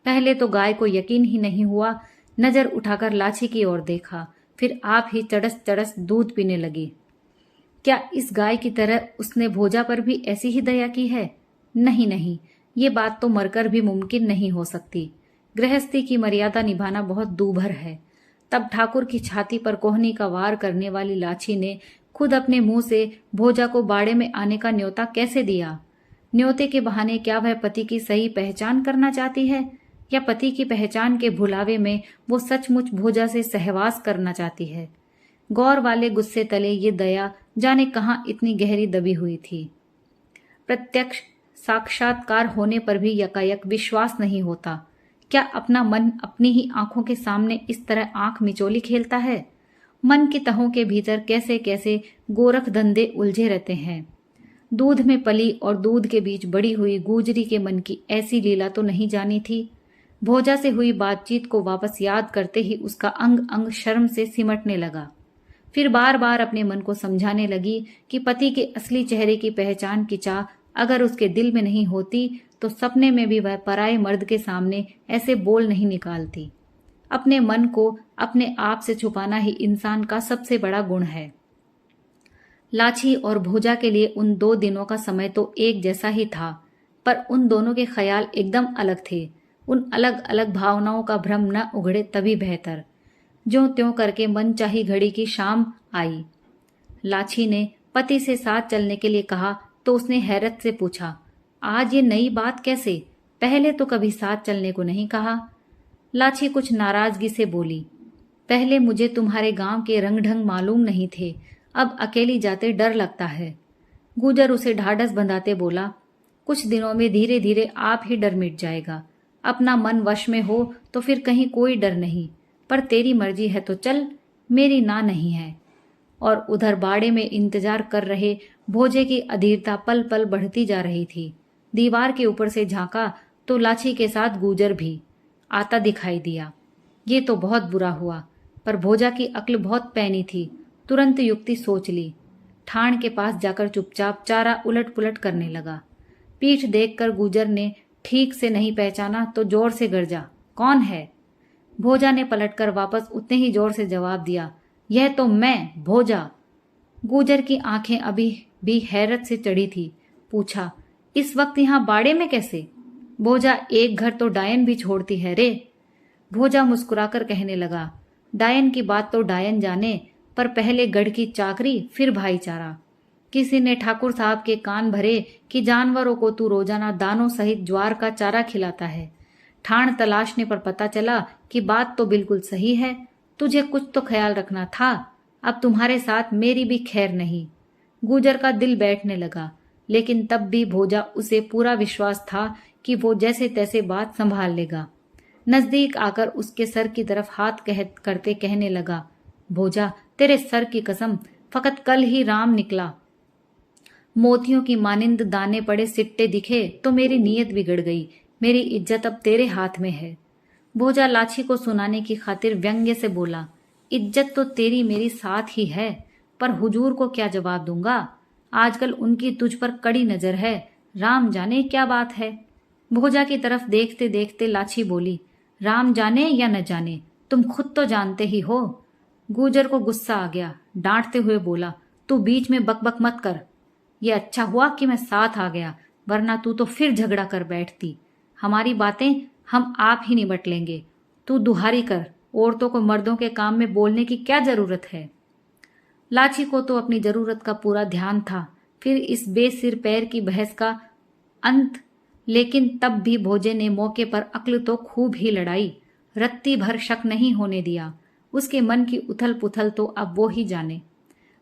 Speaker 1: पहले तो गाय को यकीन ही नहीं हुआ। नजर उठाकर लाछी की ओर देखा, फिर आप ही चड़स चड़स दूध पीने लगी। क्या इस गाय की तरह उसने भोजा पर भी ऐसी ही दया की है? नहीं नहीं, ये बात तो मरकर भी मुमकिन नहीं हो सकती। गृहस्थी की मर्यादा निभाना बहुत दूभर है। तब ठाकुर की छाती पर कोहनी का वार करने वाली लाछी ने खुद अपने मुंह से भोजा को बाड़े में आने का न्योता कैसे दिया? न्योते के बहाने क्या वह पति की सही पहचान करना चाहती है, या पति की पहचान के भुलावे में वो सचमुच भोजा से सहवास करना चाहती है? गौर वाले गुस्से तले ये दया जाने कहां इतनी गहरी दबी हुई थी। प्रत्यक्ष साक्षात्कार होने पर भी यकायक विश्वास नहीं होता क्या अपना मन अपनी ही आंखों के सामने इस तरह आंख मिचोली खेलता है? मन की तहों के भीतर कैसे कैसे गोरख धंधे उलझे रहते हैं। दूध में पली और दूध के बीच बड़ी हुई गूजरी के मन की ऐसी लीला तो नहीं जानी थी। भोजा से हुई बातचीत को वापस याद करते ही उसका अंग अंग शर्म से सिमटने लगा। फिर बार बार अपने मन को समझाने लगी कि पति के असली चेहरे की पहचान की चाह अगर उसके दिल में नहीं होती तो सपने में भी वह पराये मर्द के सामने ऐसे बोल नहीं निकालती। अपने मन को अपने आप से छुपाना ही इंसान का सबसे बड़ा गुण है। लाछी और भोजा के लिए उन 2 दिनों का समय तो एक जैसा ही था, पर उन दोनों के ख्याल एकदम अलग थे। उन अलग अलग भावनाओं का भ्रम न उघड़े तभी बेहतर। ज्यों त्यों करके मन चाही घड़ी की शाम आई। लाछी ने पति से साथ चलने के लिए कहा तो उसने हैरत से पूछा, आज ये नई बात कैसे? पहले तो कभी साथ चलने को नहीं कहा। लाछी कुछ नाराजगी से बोली, पहले मुझे तुम्हारे गांव के रंग ढंग मालूम नहीं थे, अब अकेली जाते डर लगता है। गुजर उसे ढाढ़स बंधाते बोला, कुछ दिनों में धीरे धीरे आप ही डर मिट जाएगा। अपना मन वश में हो तो फिर कहीं कोई डर नहीं, पर तेरी मर्जी है तो चल, मेरी ना नहीं है। और उधर बाड़े में इंतजार कर रहे भोजे की अधीरता पल पल बढ़ती जा रही थी। दीवार के ऊपर से झांका तो लाछी के साथ गुजर भी आता दिखाई दिया। ये तो बहुत बुरा हुआ, पर भोजा की अक्ल बहुत पैनी थी। तुरंत युक्ति सोच ली। ठाण के पास जाकर चुपचाप चारा उलट पुलट करने लगा। पीठ देखकर गुजर ने ठीक से नहीं पहचाना तो जोर से गरजा, कौन है? भोजा ने पलटकर वापस उतने ही जोर से जवाब दिया, यह तो मैं, भोजा। गुजर की आंखें अभी भी हैरत से चढ़ी थी। पूछा, इस वक्त यहां बाड़े में कैसे? भोजा, एक घर तो डायन भी छोड़ती है रे। भोजा मुस्कुराकर कहने लगा, डायन की बात तो डायन जाने, पर पहले गढ़ की चाकरी फिर भाईचारा। किसी ने ठाकुर साहब के कान भरे कि जानवरों को तू रोजाना दानों सहित ज्वार का चारा खिलाता है। ठाण तलाशने पर पता चला कि बात तो बिल्कुल सही है। तुझे कुछ तो ख्याल रखना था। अब तुम्हारे साथ मेरी भी खैर नहीं। गुजर का दिल बैठने लगा, लेकिन तब भी भोजा उसे पूरा विश्वास था कि वो जैसे तैसे बात संभाल लेगा। नजदीक आकर उसके सर की तरफ हाथ करते कहने लगा, भोजा, तेरे सर की कसम, फकत कल ही राम निकला। मोतियों की मानिंद दाने पड़े सिट्टे दिखे तो मेरी नीयत बिगड़ गई। मेरी इज्जत अब तेरे हाथ में है। भोजा लाछी को सुनाने की खातिर व्यंग्य से बोला, इज्जत तो तेरी मेरी साथ ही है, पर हुजूर को क्या जवाब दूंगा? आजकल उनकी तुझ पर कड़ी नजर है। राम जाने क्या बात है। भोजा की तरफ देखते देखते लाछी बोली, राम जाने या न जाने, तुम खुद तो जानते ही हो। गुजर को गुस्सा आ गया। डांटते हुए बोला, तू बीच में बकबक मत कर। यह अच्छा हुआ कि मैं साथ आ गया, वरना तू तो फिर झगड़ा कर बैठती। हमारी बातें हम आप ही निबट लेंगे। तू दुहारी कर, औरतों को मर्दों के काम में बोलने की क्या जरूरत है? लाछी को तो अपनी जरूरत का पूरा ध्यान था। फिर इस बेसिर पैर की बहस का अंत, लेकिन तब भी भोजे ने मौके पर अक्ल तो खूब ही लड़ाई। रत्ती भर शक नहीं होने दिया। उसके मन की उथल पुथल तो अब वो ही जाने।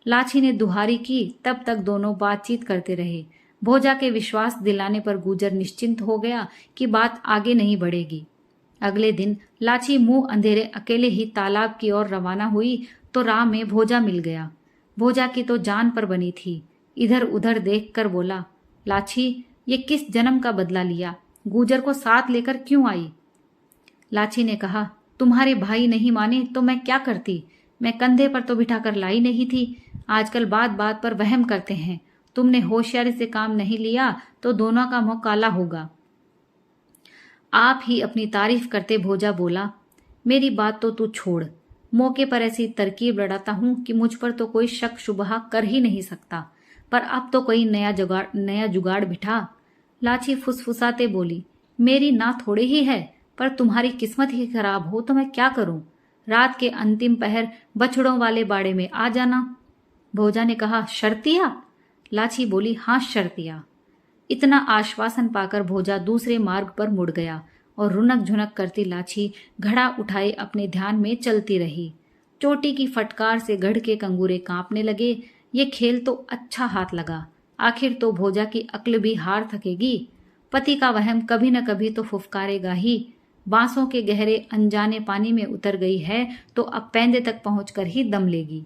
Speaker 1: लाछी ने दुहारी की, तब तक दोनों बातचीत करते रहे। भोजा के विश्वास दिलाने पर गुजर निश्चिंत हो गया कि बात आगे नहीं बढ़ेगी। अगले दिन लाछी मुंह अंधेरे अकेले ही तालाब की ओर रवाना हुई तो राह में भोजा मिल गया। भोजा की तो जान पर बनी थी। इधर उधर देखकर बोला, लाछी, ये किस जन्म का बदला लिया? गुजर को साथ लेकर क्यों आई? लाछी ने कहा, तुम्हारे भाई नहीं माने तो मैं क्या करती? मैं कंधे पर तो बिठाकर लाई नहीं थी। आजकल बात बात पर वहम करते हैं। तुमने होशियारी से काम नहीं लिया तो दोनों का मुंह काला होगा। आप ही अपनी तारीफ करते भोजा बोला, मेरी बात तो तू छोड़। मौके पर ऐसी तरकीब लड़ाता हूं कि मुझ पर तो कोई शक शुबहा कर ही नहीं सकता, पर अब तो कोई नया जुगाड़ बिठा। लाछी फुसफुसाते बोली, मेरी ना थोड़ी ही है, पर तुम्हारी किस्मत ही खराब हो तो मैं क्या करूं? रात के अंतिम पहर बछड़ों वाले बाड़े में आ जाना। भोजा ने कहा, शर्तिया? लाछी बोली, हाँ शर्तिया। इतना आश्वासन पाकर भोजा दूसरे मार्ग पर मुड़ गया और रुनक झुनक करती लाछी घड़ा उठाए अपने ध्यान में चलती रही। चोटी की फटकार से गढ़ के कंगूरे कांपने लगे। ये खेल तो अच्छा हाथ लगा। आखिर तो भोजा की अक्ल भी हार थकेगी। पति का वहम कभी न कभी तो फुफकारेगा ही। बांसों के गहरे अनजाने पानी में उतर गई है तो अब पैंदे तक पहुंचकर ही दम लेगी।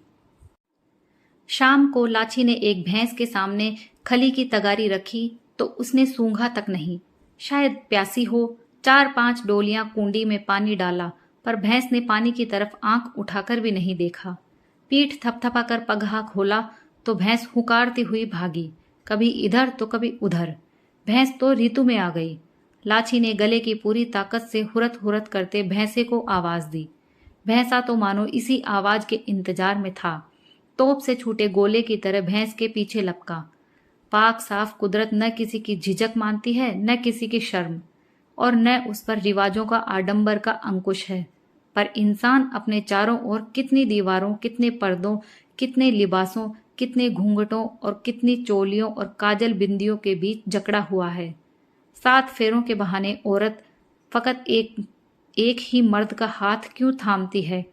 Speaker 1: शाम को लाची ने एक भैंस के सामने खली की तगारी रखी तो उसने सूंघा तक नहीं। शायद प्यासी हो। 4-5 डोलियां कुंडी में पानी डाला, पर भैंस ने पानी की तरफ आंख उठाकर भी नहीं देखा। पीठ थपथपाकर पगहा खोला तो भैंस हुकारती हुई भागी, कभी इधर तो कभी उधर। भैंस तो ऋतु में आ गई। लाची ने गले की पूरी ताकत से हुरत हुरत करते भैंसे को आवाज दी। भैंसा तो मानो इसी आवाज के इंतजार में था। तोप से छूटे गोले की तरह भैंस के पीछे लपका। पाक साफ कुदरत न किसी की झिझक मानती है, न किसी की शर्म, और न उस पर रिवाजों का आडंबर का अंकुश है। पर इंसान अपने चारों ओर कितनी दीवारों, कितने पर्दों, कितने लिबासों, कितने घूंघटों और कितनी चोलियों और काजल बिंदियों के बीच जकड़ा हुआ है। 7 फेरों के बहाने औरत फकत एक ही मर्द का हाथ क्यों थामती है,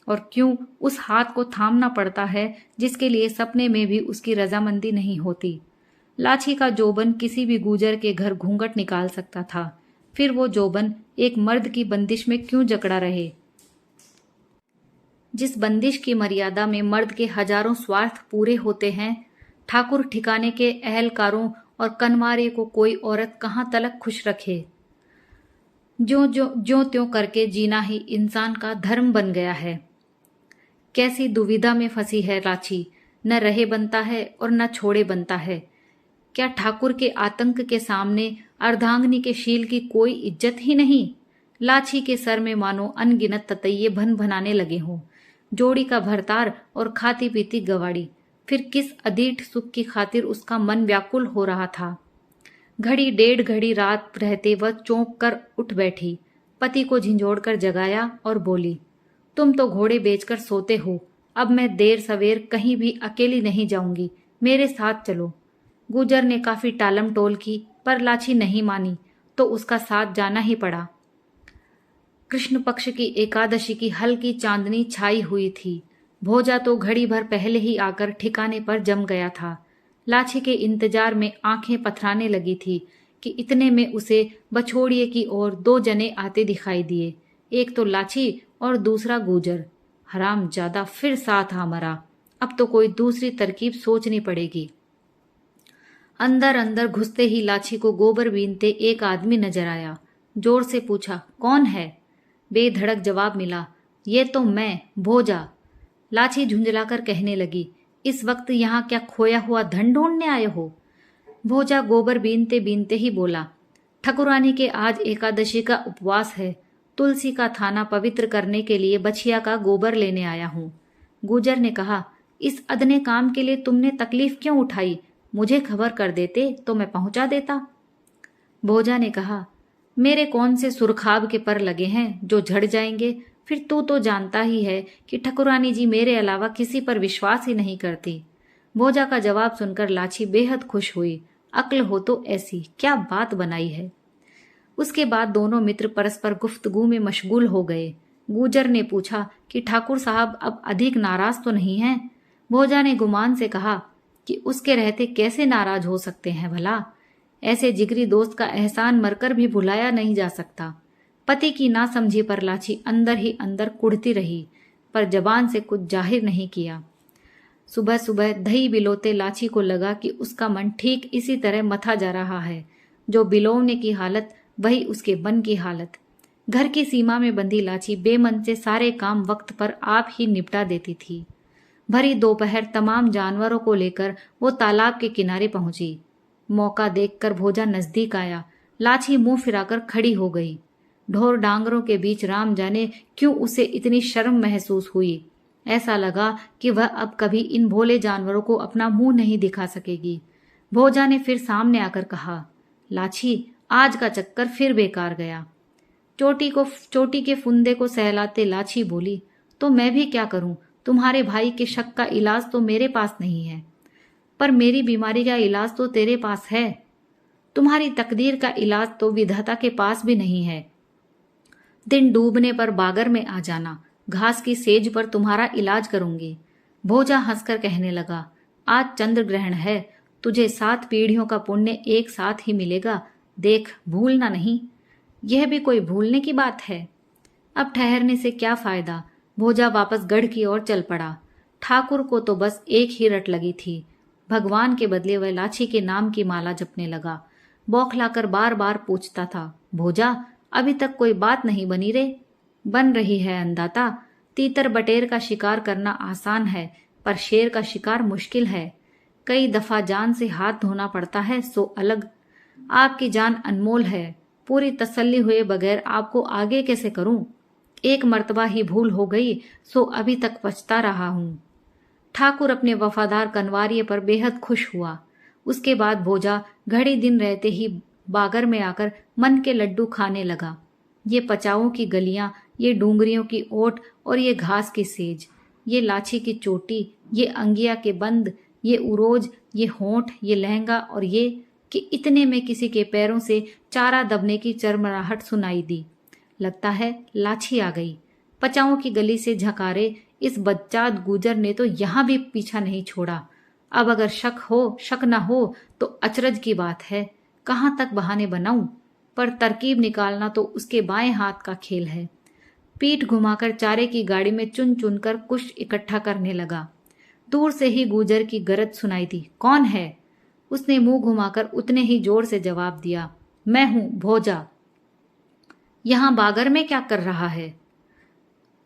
Speaker 1: और क्यों उस हाथ को थामना पड़ता है जिसके लिए सपने में भी उसकी रजामंदी नहीं होती। लाची का जोबन किसी भी गुजर के घर घूंघट निकाल सकता था, फिर वो जोबन एक मर्द की बंदिश में क्यों जकड़ा रहे, जिस बंदिश की मर्यादा में मर्द के हजारों स्वार्थ पूरे होते हैं। ठाकुर ठिकाने के अहलकारों और कनवारे को कोई औरत कहाँ तलक खुश रखे। ज्यों त्यों करके जीना ही इंसान का धर्म बन गया है। कैसी दुविधा में फंसी है लाची, न रहे बनता है और न छोड़े बनता है। क्या ठाकुर के आतंक के सामने अर्धांगिनी के शील की कोई इज्जत ही नहीं। लाची के सर में मानो अनगिनत ततैये भन भनाने लगे हों। जोड़ी का भरतार और खाती पीती गवाड़ी, फिर किस अधीठ सुख की खातिर उसका मन व्याकुल हो रहा था। घड़ी 1.5 घड़ी रात रहते वह चौंक कर उठ बैठी, पति को झिंझोड़ कर जगाया और बोली, तुम तो घोड़े बेचकर सोते हो, अब मैं देर सवेर कहीं भी अकेली नहीं जाऊंगी, मेरे साथ चलो। गुजर ने काफी टालम टोल की, पर लाची नहीं मानी तो उसका साथ जाना ही पड़ा। कृष्ण पक्ष की एकादशी की हल्की चांदनी छाई हुई थी। भोजा तो घड़ी भर पहले ही आकर ठिकाने पर जम गया था। लाची के इंतजार में आंखें पथराने लगी थी कि इतने में उसे बछोड़िए की ओर 2 जने आते दिखाई दिए। एक तो लाची और दूसरा गुजर। हराम ज्यादा फिर साथ आ मरा, अब तो कोई दूसरी तरकीब सोचनी पड़ेगी। अंदर अंदर घुसते ही लाची को गोबर बीनते एक आदमी नजर आया। जोर से पूछा, कौन है? बेधड़क जवाब मिला, ये तो मैं, भोजा। लाची झुंझलाकर कहने लगी, इस वक्त यहाँ क्या खोया हुआ धन ढूंढने आए हो? भोजा गोबर बीनते बीनते ही बोला, ठकुरानी के आज एकादशी का उपवास है, तुलसी का थाना पवित्र करने के लिए बछिया का गोबर लेने आया हूं। गुजर ने कहा, इस अदने काम के लिए तुमने तकलीफ क्यों उठाई? मुझे खबर कर देते तो मैं पहुंचा देता। भोजा ने कहा, मेरे कौन से सुरखाब के पर लगे हैं जो झड़ जाएंगे? फिर तू तो जानता ही है कि ठकुरानी जी मेरे अलावा किसी पर विश्वास ही नहीं करती। भोजा का जवाब सुनकर लाची बेहद खुश हुई। अक्ल हो तो ऐसी, क्या बात बनाई है। उसके बाद दोनों मित्र परस्पर गुफ्तगू में मशगूल हो गए। गुजर ने पूछा कि ठाकुर साहब अब अधिक नाराज तो नहीं हैं? भोजा ने गुमान से कहा कि उसके रहते कैसे नाराज हो सकते हैं भला। ऐसे जिगरी दोस्त का एहसान मरकर भी भुलाया नहीं जा सकता। पति की नासमझी पर लाची अंदर ही अंदर कुढ़ती रही, पर जबान से कुछ जाहिर नहीं किया। सुबह सुबह दही बिलोते लाची को लगा कि उसका मन ठीक इसी तरह मथा जा रहा है। जो बिलोने की हालत, वही उसके मन की हालत। घर की सीमा में बंधी लाची बेमन से सारे काम वक्त पर आप ही निपटा देती थी। भरी दोपहर तमाम जानवरों को लेकर वो तालाब के किनारे पहुंची। मौका देखकर भोजा नजदीक आया। लाची मुंह फिराकर खड़ी हो गई। ढोर डांगरों के बीच राम जाने क्यों उसे इतनी शर्म महसूस हुई। ऐसा लगा कि वह अब कभी इन भोले जानवरों को अपना मुंह नहीं दिखा सकेगी। भोजा ने फिर सामने आकर कहा, लाची, आज का चक्कर फिर बेकार गया। चोटी के फुंदे को सहलाते लाची बोली, तो मैं भी क्या करूं? तुम्हारे भाई के शक का इलाज तो मेरे पास नहीं है, पर मेरी बीमारी का इलाज तो तेरे पास है। तुम्हारी तकदीर का इलाज तो विधाता के पास भी नहीं है। दिन डूबने पर बागर में आ जाना, घास की सेज पर तुम्हारा इलाज करूंगी। भोजा हंसकर कहने लगा, आज चंद्र ग्रहण है, तुझे 7 पीढ़ियों का पुण्य एक साथ ही मिलेगा, देख भूलना नहीं। यह भी कोई भूलने की बात है। अब ठहरने से क्या फायदा। भोजा वापस गढ़ की ओर चल पड़ा। ठाकुर को तो बस एक ही रट लगी थी। भगवान के बदले वह लाछी के नाम की माला जपने लगा। बौखलाकर बार बार पूछता था, भोजा अभी तक कोई बात नहीं बनी रे? बन रही है अंदाता। तीतर बटेर का शिकार करना आसान है, पर शेर का शिकार मुश्किल है। कई दफा जान से हाथ धोना पड़ता है, सो अलग। आपकी जान अनमोल है। पूरी तसल्ली हुए बगैर आपको आगे कैसे करूं? एक मर्तबा ही भूल हो गई, सो अभी तक पछता रहा हूं। ठाकुर अपने वफादार कनवारिये पर बेहद खुश हुआ। उसके बाद भोजा घड़ी दिन रहते ही बागर में आकर मन के लड्डू खाने लगा। ये पचाओं की गलियां, ये डूंगरियों की ओट और ये घास की सेज, ये लाछी की चोटी, ये अंगिया के बंद, ये उरोज, ये होंठ, ये लहंगा और ये कि इतने में किसी के पैरों से चारा दबने की चरमराहट सुनाई दी। लगता है लाछी आ गई। पचाओं की गली से झकारे इस बच्चाद गुजर ने तो यहां भी पीछा नहीं छोड़ा। अब अगर शक न हो तो अचरज की बात है। कहां तक बहाने बनाऊं? पर तरकीब निकालना तो उसके बाएं हाथ का खेल है। पीठ घुमाकर चारे की गाड़ी में चुन चुन कर कुछ इकट्ठा करने लगा। दूर से ही गुजर की गरज सुनाई दी, कौन है? उसने मुंह घुमाकर उतने ही जोर से जवाब दिया, मैं हूं भोजा। यहां बागर में क्या कर रहा है?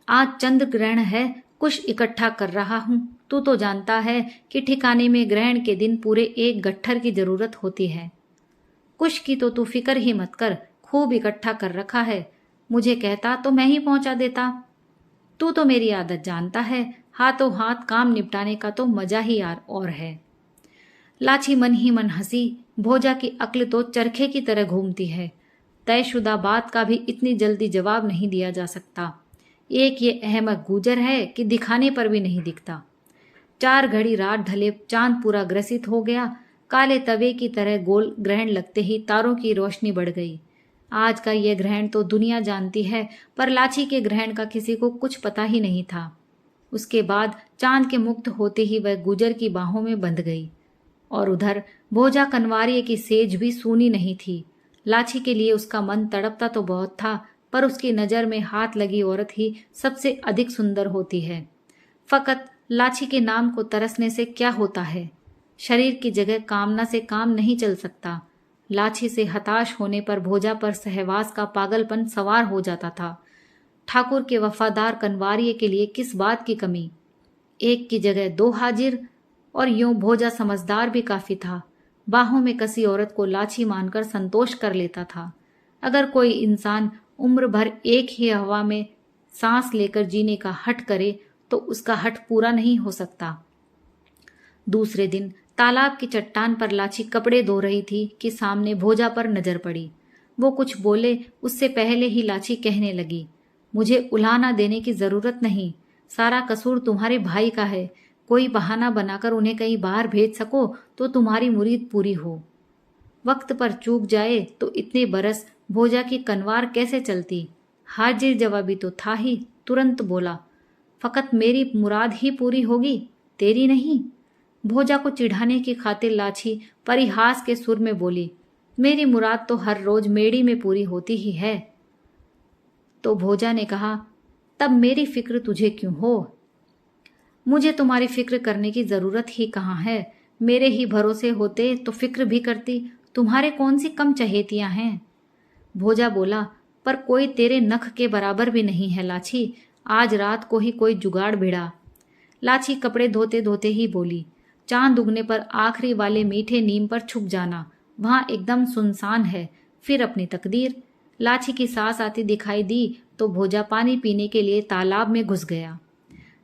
Speaker 1: आज चंद्र ग्रहण है, कुछ इकट्ठा कर रहा हूं। तू तो जानता है कि ठिकाने में ग्रहण के दिन पूरे एक गट्ठर की जरूरत होती है। कुछ की तो तू फिक्र ही मत कर, खूब इकट्ठा कर रखा है। मुझे कहता तो मैं ही पहुंचा देता। तू तो मेरी आदत जानता है, हाथों हाथ काम निपटाने का तो मजा ही यार और है। लाछी मन ही मन हंसी। भोजा की अक्ल तो चरखे की तरह घूमती है। तयशुदा बात का भी इतनी जल्दी जवाब नहीं दिया जा सकता। एक ये अहमक गुजर है कि दिखाने पर भी नहीं दिखता। 4 घड़ी रात ढले चांद पूरा ग्रसित हो गया। काले तवे की तरह गोल ग्रहण लगते ही तारों की रोशनी बढ़ गई। आज का यह ग्रहण तो दुनिया जानती है, पर लाछी के ग्रहण का किसी को कुछ पता ही नहीं था। उसके बाद चांद के मुक्त होते ही वह गुजर की बाहों में बंध गई। और उधर भोजा कनवारिये की सेज भी सूनी नहीं थी। लाछी के लिए उसका मन तड़पता तो बहुत था, पर उसकी नजर में हाथ लगी औरत ही सबसे अधिक सुंदर होती है। फकत लाछी के नाम को तरसने से क्या होता है? शरीर की जगह कामना से काम नहीं चल सकता। लाछी से हताश होने पर भोजा पर सहवास का पागलपन सवार हो जाता था। ठाकुर के वफादार कनवारिये के लिए किस बात की कमी? एक की जगह 2 हाजिर। और यूं भोजा समझदार भी काफी था। बाहों में कसी औरत को लाछी मानकर संतोष कर लेता था। अगर कोई इंसान उम्र भर एक ही हवा में सांस लेकर जीने का हठ करे तो उसका हठ पूरा नहीं हो सकता। दूसरे दिन तालाब की चट्टान पर लाछी कपड़े धो रही थी कि सामने भोजा पर नजर पड़ी। वो कुछ बोले उससे पहले ही लाछी कहने लगी, मुझे उलाहना देने की जरूरत नहीं। सारा कसूर तुम्हारे भाई का है। कोई बहाना बनाकर उन्हें कहीं बाहर भेज सको तो तुम्हारी मुरीद पूरी हो। वक्त पर चूक जाए तो इतने बरस भोजा की कनवार कैसे चलती? हाजिर जवाबी तो था ही। तुरंत बोला, फकत मेरी मुराद ही पूरी होगी, तेरी नहीं। भोजा को चिढ़ाने की खातिर लाछी परिहास के सुर में बोली, मेरी मुराद तो हर रोज मेड़ी में पूरी होती ही है। तो भोजा ने कहा, तब मेरी फिक्र तुझे क्यों हो? मुझे तुम्हारी फिक्र करने की जरूरत ही कहाँ है। मेरे ही भरोसे होते तो फिक्र भी करती। तुम्हारे कौन सी कम चहेतियां हैं? भोजा बोला, पर कोई तेरे नख के बराबर भी नहीं है लाछी। आज रात को ही कोई जुगाड़ भिड़ा। लाछी कपड़े धोते धोते ही बोली, चांद उगने पर आखिरी वाले मीठे नीम पर छुप जाना। वहां एकदम सुनसान है, फिर अपनी तकदीर। लाछी की सांस आती दिखाई दी तो भोजा पानी पीने के लिए तालाब में घुस गया।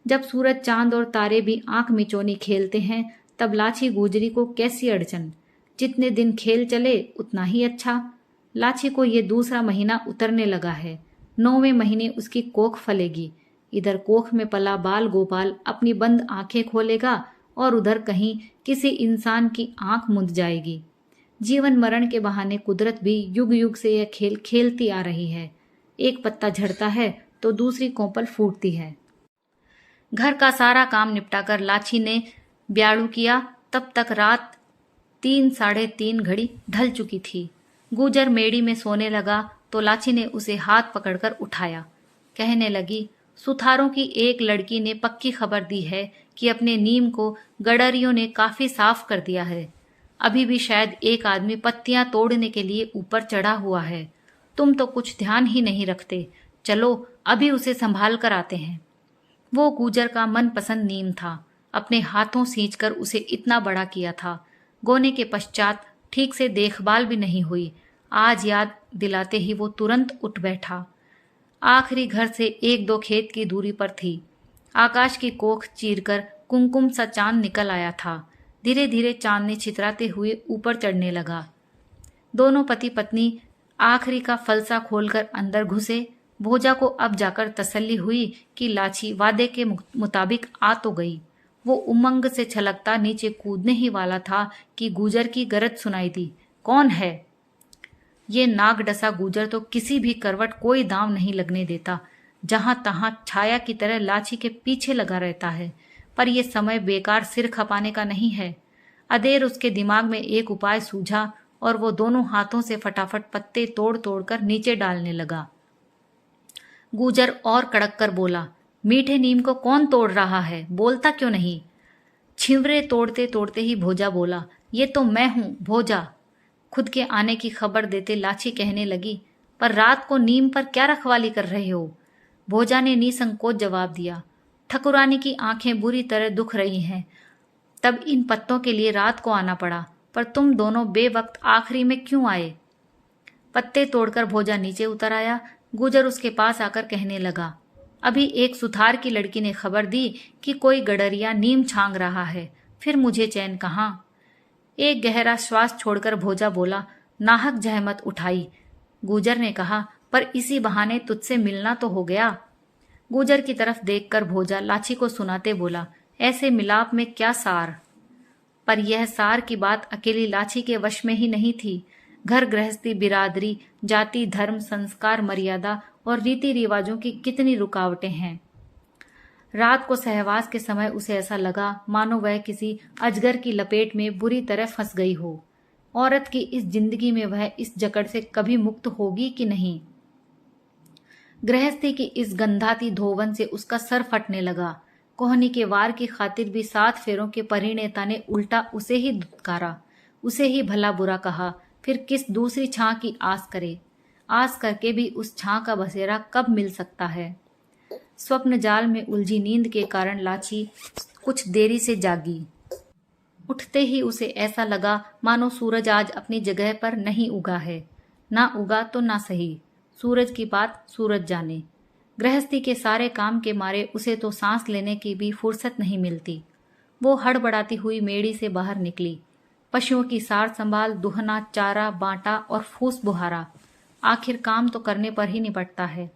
Speaker 1: जब सूरज, चांद और तारे भी आंख मिचौनी खेलते हैं, तब लाछी गुजरी को कैसी अड़चन। जितने दिन खेल चले उतना ही अच्छा। लाछी को ये दूसरा महीना उतरने लगा है। 9वें महीने उसकी कोख फलेगी। इधर कोख में पला बाल गोपाल अपनी बंद आंखें खोलेगा और उधर कहीं किसी इंसान की आंख मुंद जाएगी। जीवन मरण के बहाने कुदरत भी युग युग से यह खेल खेलती आ रही है। एक पत्ता झड़ता है तो दूसरी कोंपल फूटती है। घर का सारा काम निपटाकर लाछी ने ब्याड़ू किया। तब तक रात 3 साढ़े 3 घड़ी ढल चुकी थी। गुजर मेड़ी में सोने लगा तो लाची ने उसे हाथ पकड़कर उठाया। कहने लगी, सुथारों की एक लड़की ने पक्की खबर दी है कि अपने नीम को गडरियों ने काफी साफ कर दिया है। अभी भी शायद एक आदमी पत्तियां तोड़ने के लिए ऊपर चढ़ा हुआ है। तुम तो कुछ ध्यान ही नहीं रखते। चलो अभी उसे संभाल कर आते हैं। वो गुजर का मनपसंद नीम था। अपने हाथों सींचकर उसे इतना बड़ा किया था। गोने के पश्चात ठीक से देखभाल भी नहीं हुई। आज याद दिलाते ही वो तुरंत उठ बैठा। आखिरी घर से 1-2 खेत की दूरी पर थी। आकाश की कोख चीरकर कुमकुम सा चांद निकल आया था। धीरे धीरे चांद ने छितराते हुए ऊपर चढ़ने लगा। दोनों पति पत्नी आखिरी का फलसा खोलकर अंदर घुसे। भोजा को अब जाकर तसल्ली हुई कि लाची वादे के मुताबिक आ तो गई। वो उमंग से छलकता नीचे कूदने ही वाला था कि गुजर की गरज सुनाई दी। कौन है? ये नाग डसा गुजर तो किसी भी करवट कोई दांव नहीं लगने देता। जहां तहां छाया की तरह लाची के पीछे लगा रहता है। पर यह समय बेकार सिर खपाने का नहीं है। अदेर उसके दिमाग में एक उपाय सूझा और वो दोनों हाथों से फटाफट पत्ते तोड़ तोड़ कर नीचे डालने लगा। गुजर और कड़क कर बोला, मीठे नीम को कौन तोड़ रहा है? बोलता क्यों नहीं? छिंवरे तोड़ते तोड़ते ही भोजा बोला, ये तो मैं हूं, भोजा। खुद के आने की खबर देते लाची कहने लगी, पर रात को नीम पर क्या रखवाली कर रहे हो? भोजा ने निसंकोच जवाब दिया, ठकुरानी की आंखें बुरी तरह दुख रही हैं, तब इन पत्तों के लिए रात को आना पड़ा। पर तुम दोनों बेवक्त आखिरी में क्यों आए? पत्ते तोड़कर भोजा नीचे उतर आया। गुजर उसके पास आकर कहने लगा, अभी एक सुथार की लड़की ने खबर दी कि कोई गडरिया नीम छांग रहा है। फिर मुझे चैन कहाँ? एक गहरा श्वास छोड़कर भोजा बोला, नाहक जहमत उठाई। गुजर ने कहा, पर इसी बहाने तुझसे मिलना तो हो गया। गुजर की तरफ देखकर भोजा लाची को सुनाते बोला, ऐसे मिलाप में क्या सार? पर यह सार की बात अकेली लाची के वश में ही नहीं थी। घर गृहस्थी, बिरादरी, जाति, धर्म, संस्कार, मर्यादा और रीति रिवाजों की कितनी रुकावटें हैं। रात को सहवास के समय उसे ऐसा लगा मानो वह किसी अजगर की लपेट में बुरी तरह फंस गई हो। औरत की इस जिंदगी में वह इस जकड़ से कभी मुक्त होगी कि नहीं? गृहस्थी की इस गंधाती धोवन से उसका सर फटने लगा। कोहनी के वार की खातिर भी 7 फेरों के परिणेता ने उल्टा उसे ही धुतकारा, उसे ही भला बुरा कहा। फिर किस दूसरी छां की आस करे? आस करके भी उस छां का बसेरा कब मिल सकता है? स्वप्न जाल में उलझी नींद के कारण लाची कुछ देरी से जागी। उठते ही उसे ऐसा लगा मानो सूरज आज अपनी जगह पर नहीं उगा है। ना उगा तो ना सही, सूरज की बात सूरज जाने। गृहस्थी के सारे काम के मारे उसे तो सांस लेने की भी फुर्सत नहीं मिलती। वो हड़बड़ाती हुई मेड़ी से बाहर निकली। पशुओं की सार संभाल, दुहना, चारा बांटा और फूस बुहारा। आखिर काम तो करने पर ही निपटता है।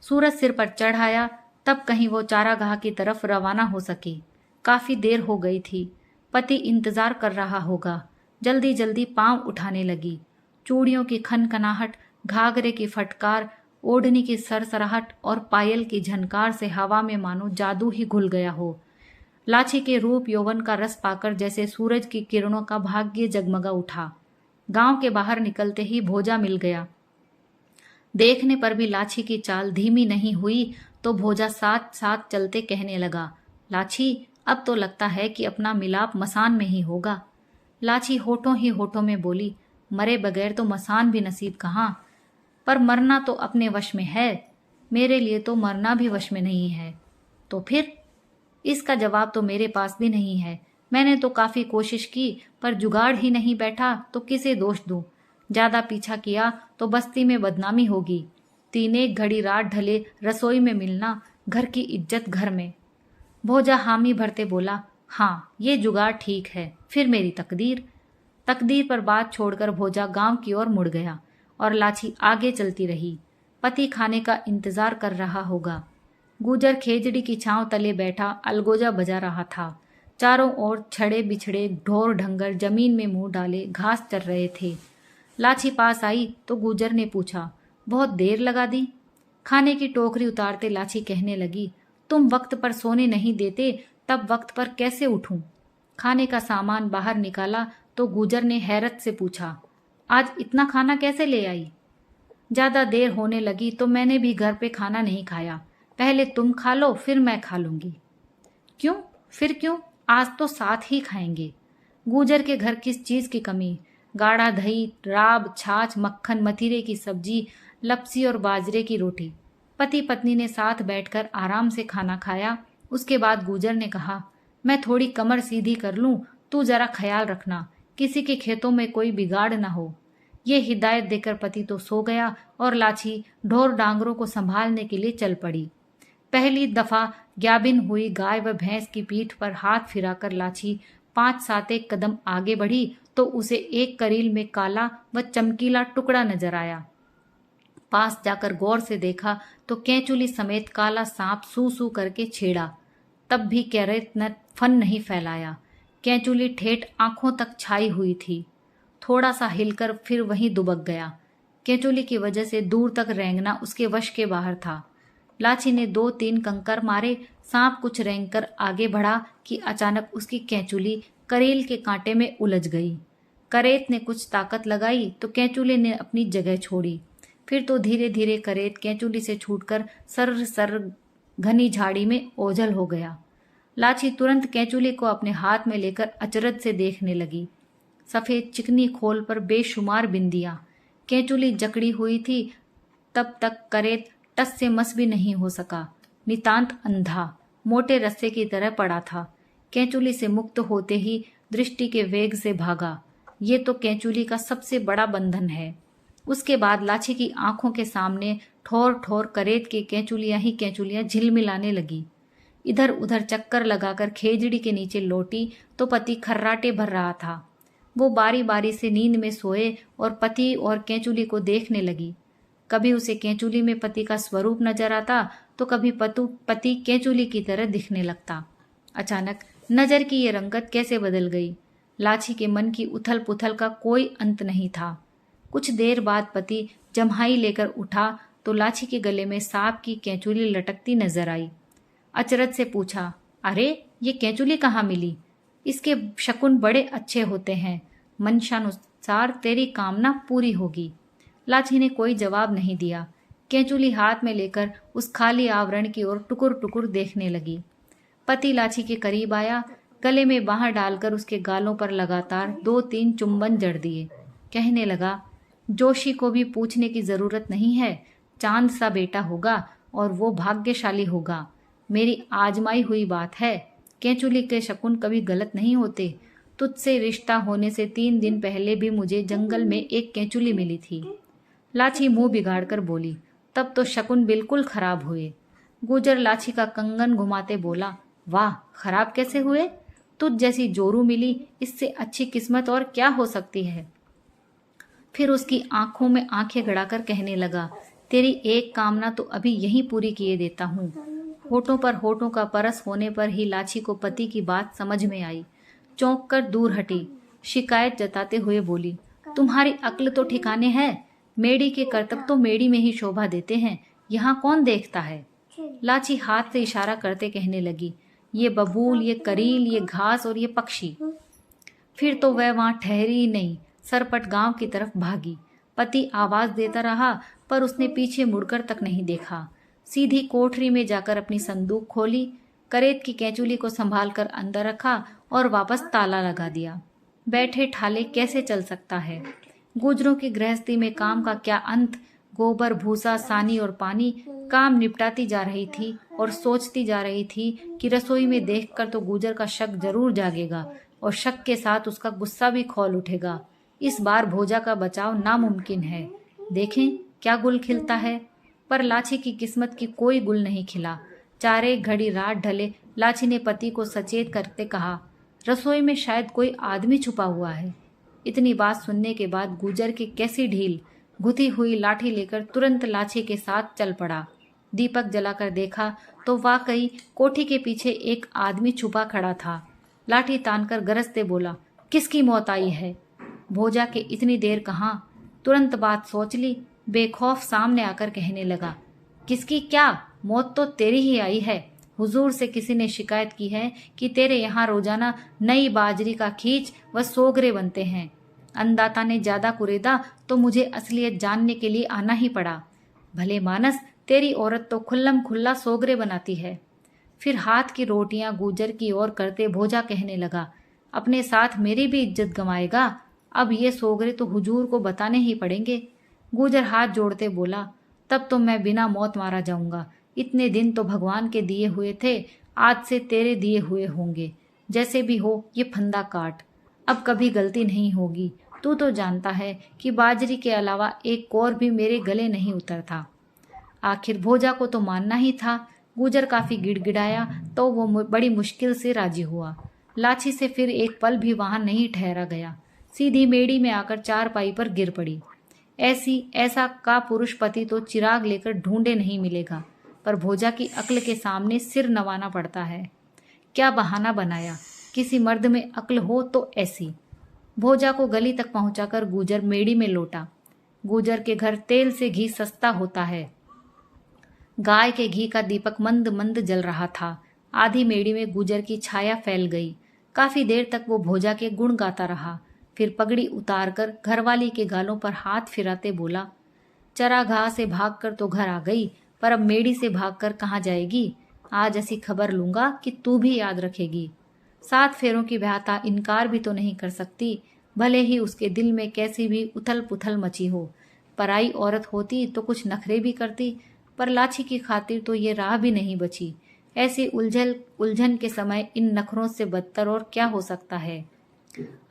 Speaker 1: सूरज सिर पर चढ़ आया, तब कहीं वो चारागाह की तरफ रवाना हो सकी। काफी देर हो गई थी। पति इंतजार कर रहा होगा। जल्दी जल्दी पांव उठाने लगी। चूड़ियों की खनखनाहट, घाघरे की फटकार, ओढ़नी की सरसराहट और पायल की झनकार से हवा में मानो जादू ही घुल गया हो। लाची के रूप यौवन का रस पाकर जैसे सूरज की किरणों का भाग्य जगमगा उठा। गांव के बाहर निकलते ही भोजा मिल गया। देखने पर भी लाची की चाल धीमी नहीं हुई तो भोजा साथ साथ चलते कहने लगा, लाची अब तो लगता है कि अपना मिलाप मसान में ही होगा। लाची होठों ही होठों में बोली, मरे बगैर तो मसान भी नसीब कहाँ। पर मरना तो अपने वश में है, मेरे लिए तो मरना भी वश में नहीं है। तो फिर? इसका जवाब तो मेरे पास भी नहीं है। मैंने तो काफी कोशिश की पर जुगाड़ ही नहीं बैठा तो किसे दोष दूं। ज्यादा पीछा किया तो बस्ती में बदनामी होगी। 3-1 घड़ी रात ढले रसोई में मिलना, घर की इज्जत घर में। भोजा हामी भरते बोला, हाँ ये जुगाड़ ठीक है। फिर मेरी तकदीर। तकदीर पर बात छोड़कर भोजा गांव की ओर मुड़ गया और लाची आगे चलती रही। पति खाने का इंतजार कर रहा होगा। गुजर खेजड़ी की छांव तले बैठा अलगोजा बजा रहा था। चारों ओर छड़े बिछड़े ढोर ढंगर जमीन में मुंह डाले घास चर रहे थे। लाची पास आई तो गुजर ने पूछा, बहुत देर लगा दी? खाने की टोकरी उतारते लाची कहने लगी, तुम वक्त पर सोने नहीं देते तब वक्त पर कैसे उठूं? खाने का सामान बाहर निकाला तो गुजर ने हैरत से पूछा, आज इतना खाना कैसे ले आई? ज्यादा देर होने लगी तो मैंने भी घर पे खाना नहीं खाया। पहले तुम खा लो, फिर मैं खा लूंगी। क्यों? फिर क्यों? आज तो साथ ही खाएंगे। गुजर के घर किस चीज की कमी? गाढ़ा दही, राब, छाछ, मक्खन, मतीरे की सब्जी, लपसी और बाजरे की रोटी। पति पत्नी ने साथ बैठकर आराम से खाना खाया। उसके बाद गुजर ने कहा, मैं थोड़ी कमर सीधी कर लूं, तू जरा ख्याल रखना, किसी के खेतों में कोई बिगाड़ ना हो। ये हिदायत देकर पति तो सो गया और लाछी ढोर डांगरों को संभालने के लिए चल पड़ी। पहली दफा ग्याबिन हुई गाय व भैंस की पीठ पर हाथ फिराकर लाछी 5-7 कदम आगे बढ़ी तो उसे एक करील में काला व चमकीला टुकड़ा नजर आया। पास जाकर गौर से देखा तो केंचुली समेत काला सांप सू सू करके छेड़ा। तब भी कैरेत ने फन नहीं फैलाया। केंचुली ठेठ आंखों तक छाई हुई थी। थोड़ा सा हिलकर फिर वहीं दुबक गया। केंचुली की वजह से दूर तक रेंगना उसके वश के बाहर था। लाछी ने 2-3 कंकर मारे। सांप कुछ रेंगकर आगे बढ़ा कि अचानक उसकी केंचुली करेल के कांटे में उलझ गई। करेत ने कुछ ताकत लगाई तो केंचुली ने अपनी जगह छोड़ी। फिर तो धीरे धीरे करेत केंचुली से छूटकर सर सर घनी झाड़ी में ओझल हो गया। लाछी तुरंत केंचुली को अपने हाथ में लेकर अचरज से देखने लगी। सफेद चिकनी खोल पर बेशुमार बिंदियां। केंचुली जकड़ी हुई थी। तब तक करेत टस से मस भी नहीं हो सका। नितांत अंधा, मोटे रस्से की तरह पड़ा था। केंचुली से मुक्त होते ही दृष्टि के वेग से भागा। ये तो केंचुली का सबसे बड़ा बंधन है। उसके बाद लाछी की आंखों के सामने ठोर ठोर करेत के केंचुलियां ही केंचुलियां झिलमिलाने लगी। इधर उधर चक्कर लगाकर खेजड़ी के नीचे लौटी तो पति खर्राटे भर रहा था। वो बारी बारी से नींद में सोए और पति और केंचुली को देखने लगी। कभी उसे केंचुली में पति का स्वरूप नजर आता तो कभी पति केंचुली की तरह दिखने लगता। अचानक नजर की ये रंगत कैसे बदल गई? लाछी के मन की उथल पुथल का कोई अंत नहीं था। कुछ देर बाद पति जम्हाई लेकर उठा तो लाछी के गले में सांप की केंचुली लटकती नजर आई। अचरज से पूछा, अरे ये केंचुली कहाँ मिली? इसके शकुन बड़े अच्छे होते हैं, मंशानुसार तेरी कामना पूरी होगी। लाछी ने कोई जवाब नहीं दिया। केंचुली हाथ में लेकर उस खाली आवरण की ओर टुकुर टुकुर देखने लगी। पति लाछी के करीब आया, गले में बाहर डालकर उसके गालों पर लगातार 2-3 चुंबन जड़ दिए। कहने लगा, जोशी को भी पूछने की जरूरत नहीं है, चांद सा बेटा होगा और वो भाग्यशाली होगा। मेरी आजमाई हुई बात है। केंचुली के शकुन कभी गलत नहीं होते। तुझसे रिश्ता होने से 3 दिन पहले भी मुझे जंगल में एक केंचुली मिली थी। लाछी मुंह बिगाड़कर बोली, तब तो शकुन बिल्कुल खराब हुए। गुजर लाछी का कंगन घुमाते बोला, वाह, खराब कैसे हुए? तुझ जैसी जोरू मिली, इससे अच्छी किस्मत और क्या हो सकती है? फिर उसकी आंखों में आंखें गड़ाकर कहने लगा, तेरी एक कामना तो अभी यहीं पूरी किए देता हूँ। होठों पर होठों का परस होने पर ही लाछी को पति की बात समझ में आई। चौंक कर दूर हटी। शिकायत जताते हुए बोली, तुम्हारी अक्ल तो ठिकाने है। मेड़ी के करतब तो मेड़ी में ही शोभा देते हैं, यहाँ कौन देखता है? लाछी हाथ से इशारा करते कहने लगी, ये बबूल, ये करील, ये घास और ये पक्षी। फिर तो वह वहां ठहरी ही नहीं, सरपट गांव की तरफ भागी। पति आवाज देता रहा पर उसने पीछे मुड़कर तक नहीं देखा। सीधी कोठरी में जाकर अपनी संदूक खोली, करेत की केंचुली को संभाल कर अंदर रखा और वापस ताला लगा दिया। बैठे ठाले कैसे चल सकता है? गुजरों की गृहस्थी में काम का क्या अंत। गोबर, भूसा, सानी और पानी काम निपटाती जा रही थी और सोचती जा रही थी कि रसोई में देखकर तो गुजर का शक जरूर जागेगा और शक के साथ उसका गुस्सा भी खौल उठेगा। इस बार भोजा का बचाव नामुमकिन है। देखें क्या गुल खिलता है। पर लाछी की किस्मत की कोई गुल नहीं खिला। 4 घड़ी रात ढले लाछी ने पति को सचेत करते कहा, रसोई में शायद कोई आदमी छुपा हुआ है। इतनी बात सुनने के बाद गुजर की कैसी ढील। गुथी हुई लाठी लेकर तुरंत लाछी के साथ चल पड़ा। दीपक जलाकर देखा तो वाकई कोठी के पीछे एक आदमी छुपा खड़ा था। लाठी तानकर गरजते बोला, किसकी मौत आई है? भोजा के इतनी देर कहाँ? तुरंत बात सोच ली। बेखौफ सामने आकर कहने लगा, किसकी क्या? मौत तो तेरी ही आई है। हुजूर से किसी ने शिकायत की है कि तेरे यहाँ रोजाना नई बाजरी का खींच व सोगरे बनते हैं। अन्नदाता ने ज्यादा कुरेदा तो मुझे असलियत जानने के लिए आना ही पड़ा। भले मानस, तेरी औरत तो खुल्लम खुल्ला सोगरे बनाती है। फिर हाथ की रोटियां गूजर की ओर करते भोजा कहने लगा, अपने साथ मेरी भी इज्जत गंवाएगा। अब ये सोगरे तो हुजूर को बताने ही पड़ेंगे। गूजर हाथ जोड़ते बोला, तब तो मैं बिना मौत मारा जाऊंगा। इतने दिन तो भगवान के दिए हुए थे, आज से तेरे दिए हुए होंगे। जैसे भी हो ये फंदा काट, अब कभी गलती नहीं होगी। तू तो जानता है कि बाजरी के अलावा एक कौर भी मेरे गले नहीं उतरता। आखिर भोजा को तो मानना ही था। गुजर काफी गिड़गिड़ाया तो वो बड़ी मुश्किल से राजी हुआ। लाठी से फिर एक पल भी वहां नहीं ठहरा गया, सीधी मेड़ी में आकर चारपाई पर गिर पड़ी। ऐसा का पुरुष पति तो चिराग लेकर ढूंढे नहीं मिलेगा, पर भोजा की अक्ल के सामने सिर नवाना पड़ता है। क्या बहाना बनाया, किसी मर्द में अक्ल हो तो ऐसी। भोजा को गली तक पहुंचाकर गुजर मेड़ी में लौटा। गुजर के घर तेल से घी सस्ता होता है। गाय के घी का दीपक मंद मंद जल रहा था। आधी मेड़ी में गुजर की छाया फैल गई। काफी देर तक वो भोजा के गुण गाता रहा। फिर पगड़ी उतारकर घरवाली के गालों पर हाथ फिराते बोला, चरागाह से भागकर तो घर आ गई, पर अब मेड़ी से भागकर कहाँ जाएगी। आज ऐसी खबर लूंगा कि तू भी याद रखेगी। 7 फेरों की ब्याहता इनकार भी तो नहीं कर सकती, भले ही उसके दिल में कैसी भी उथल पुथल मची हो। पराई औरत होती तो कुछ नखरे भी करती, पर लाठी की खातिर तो ये राह भी नहीं बची। ऐसी उलझन के समय इन नखरों से बदतर और क्या हो सकता है।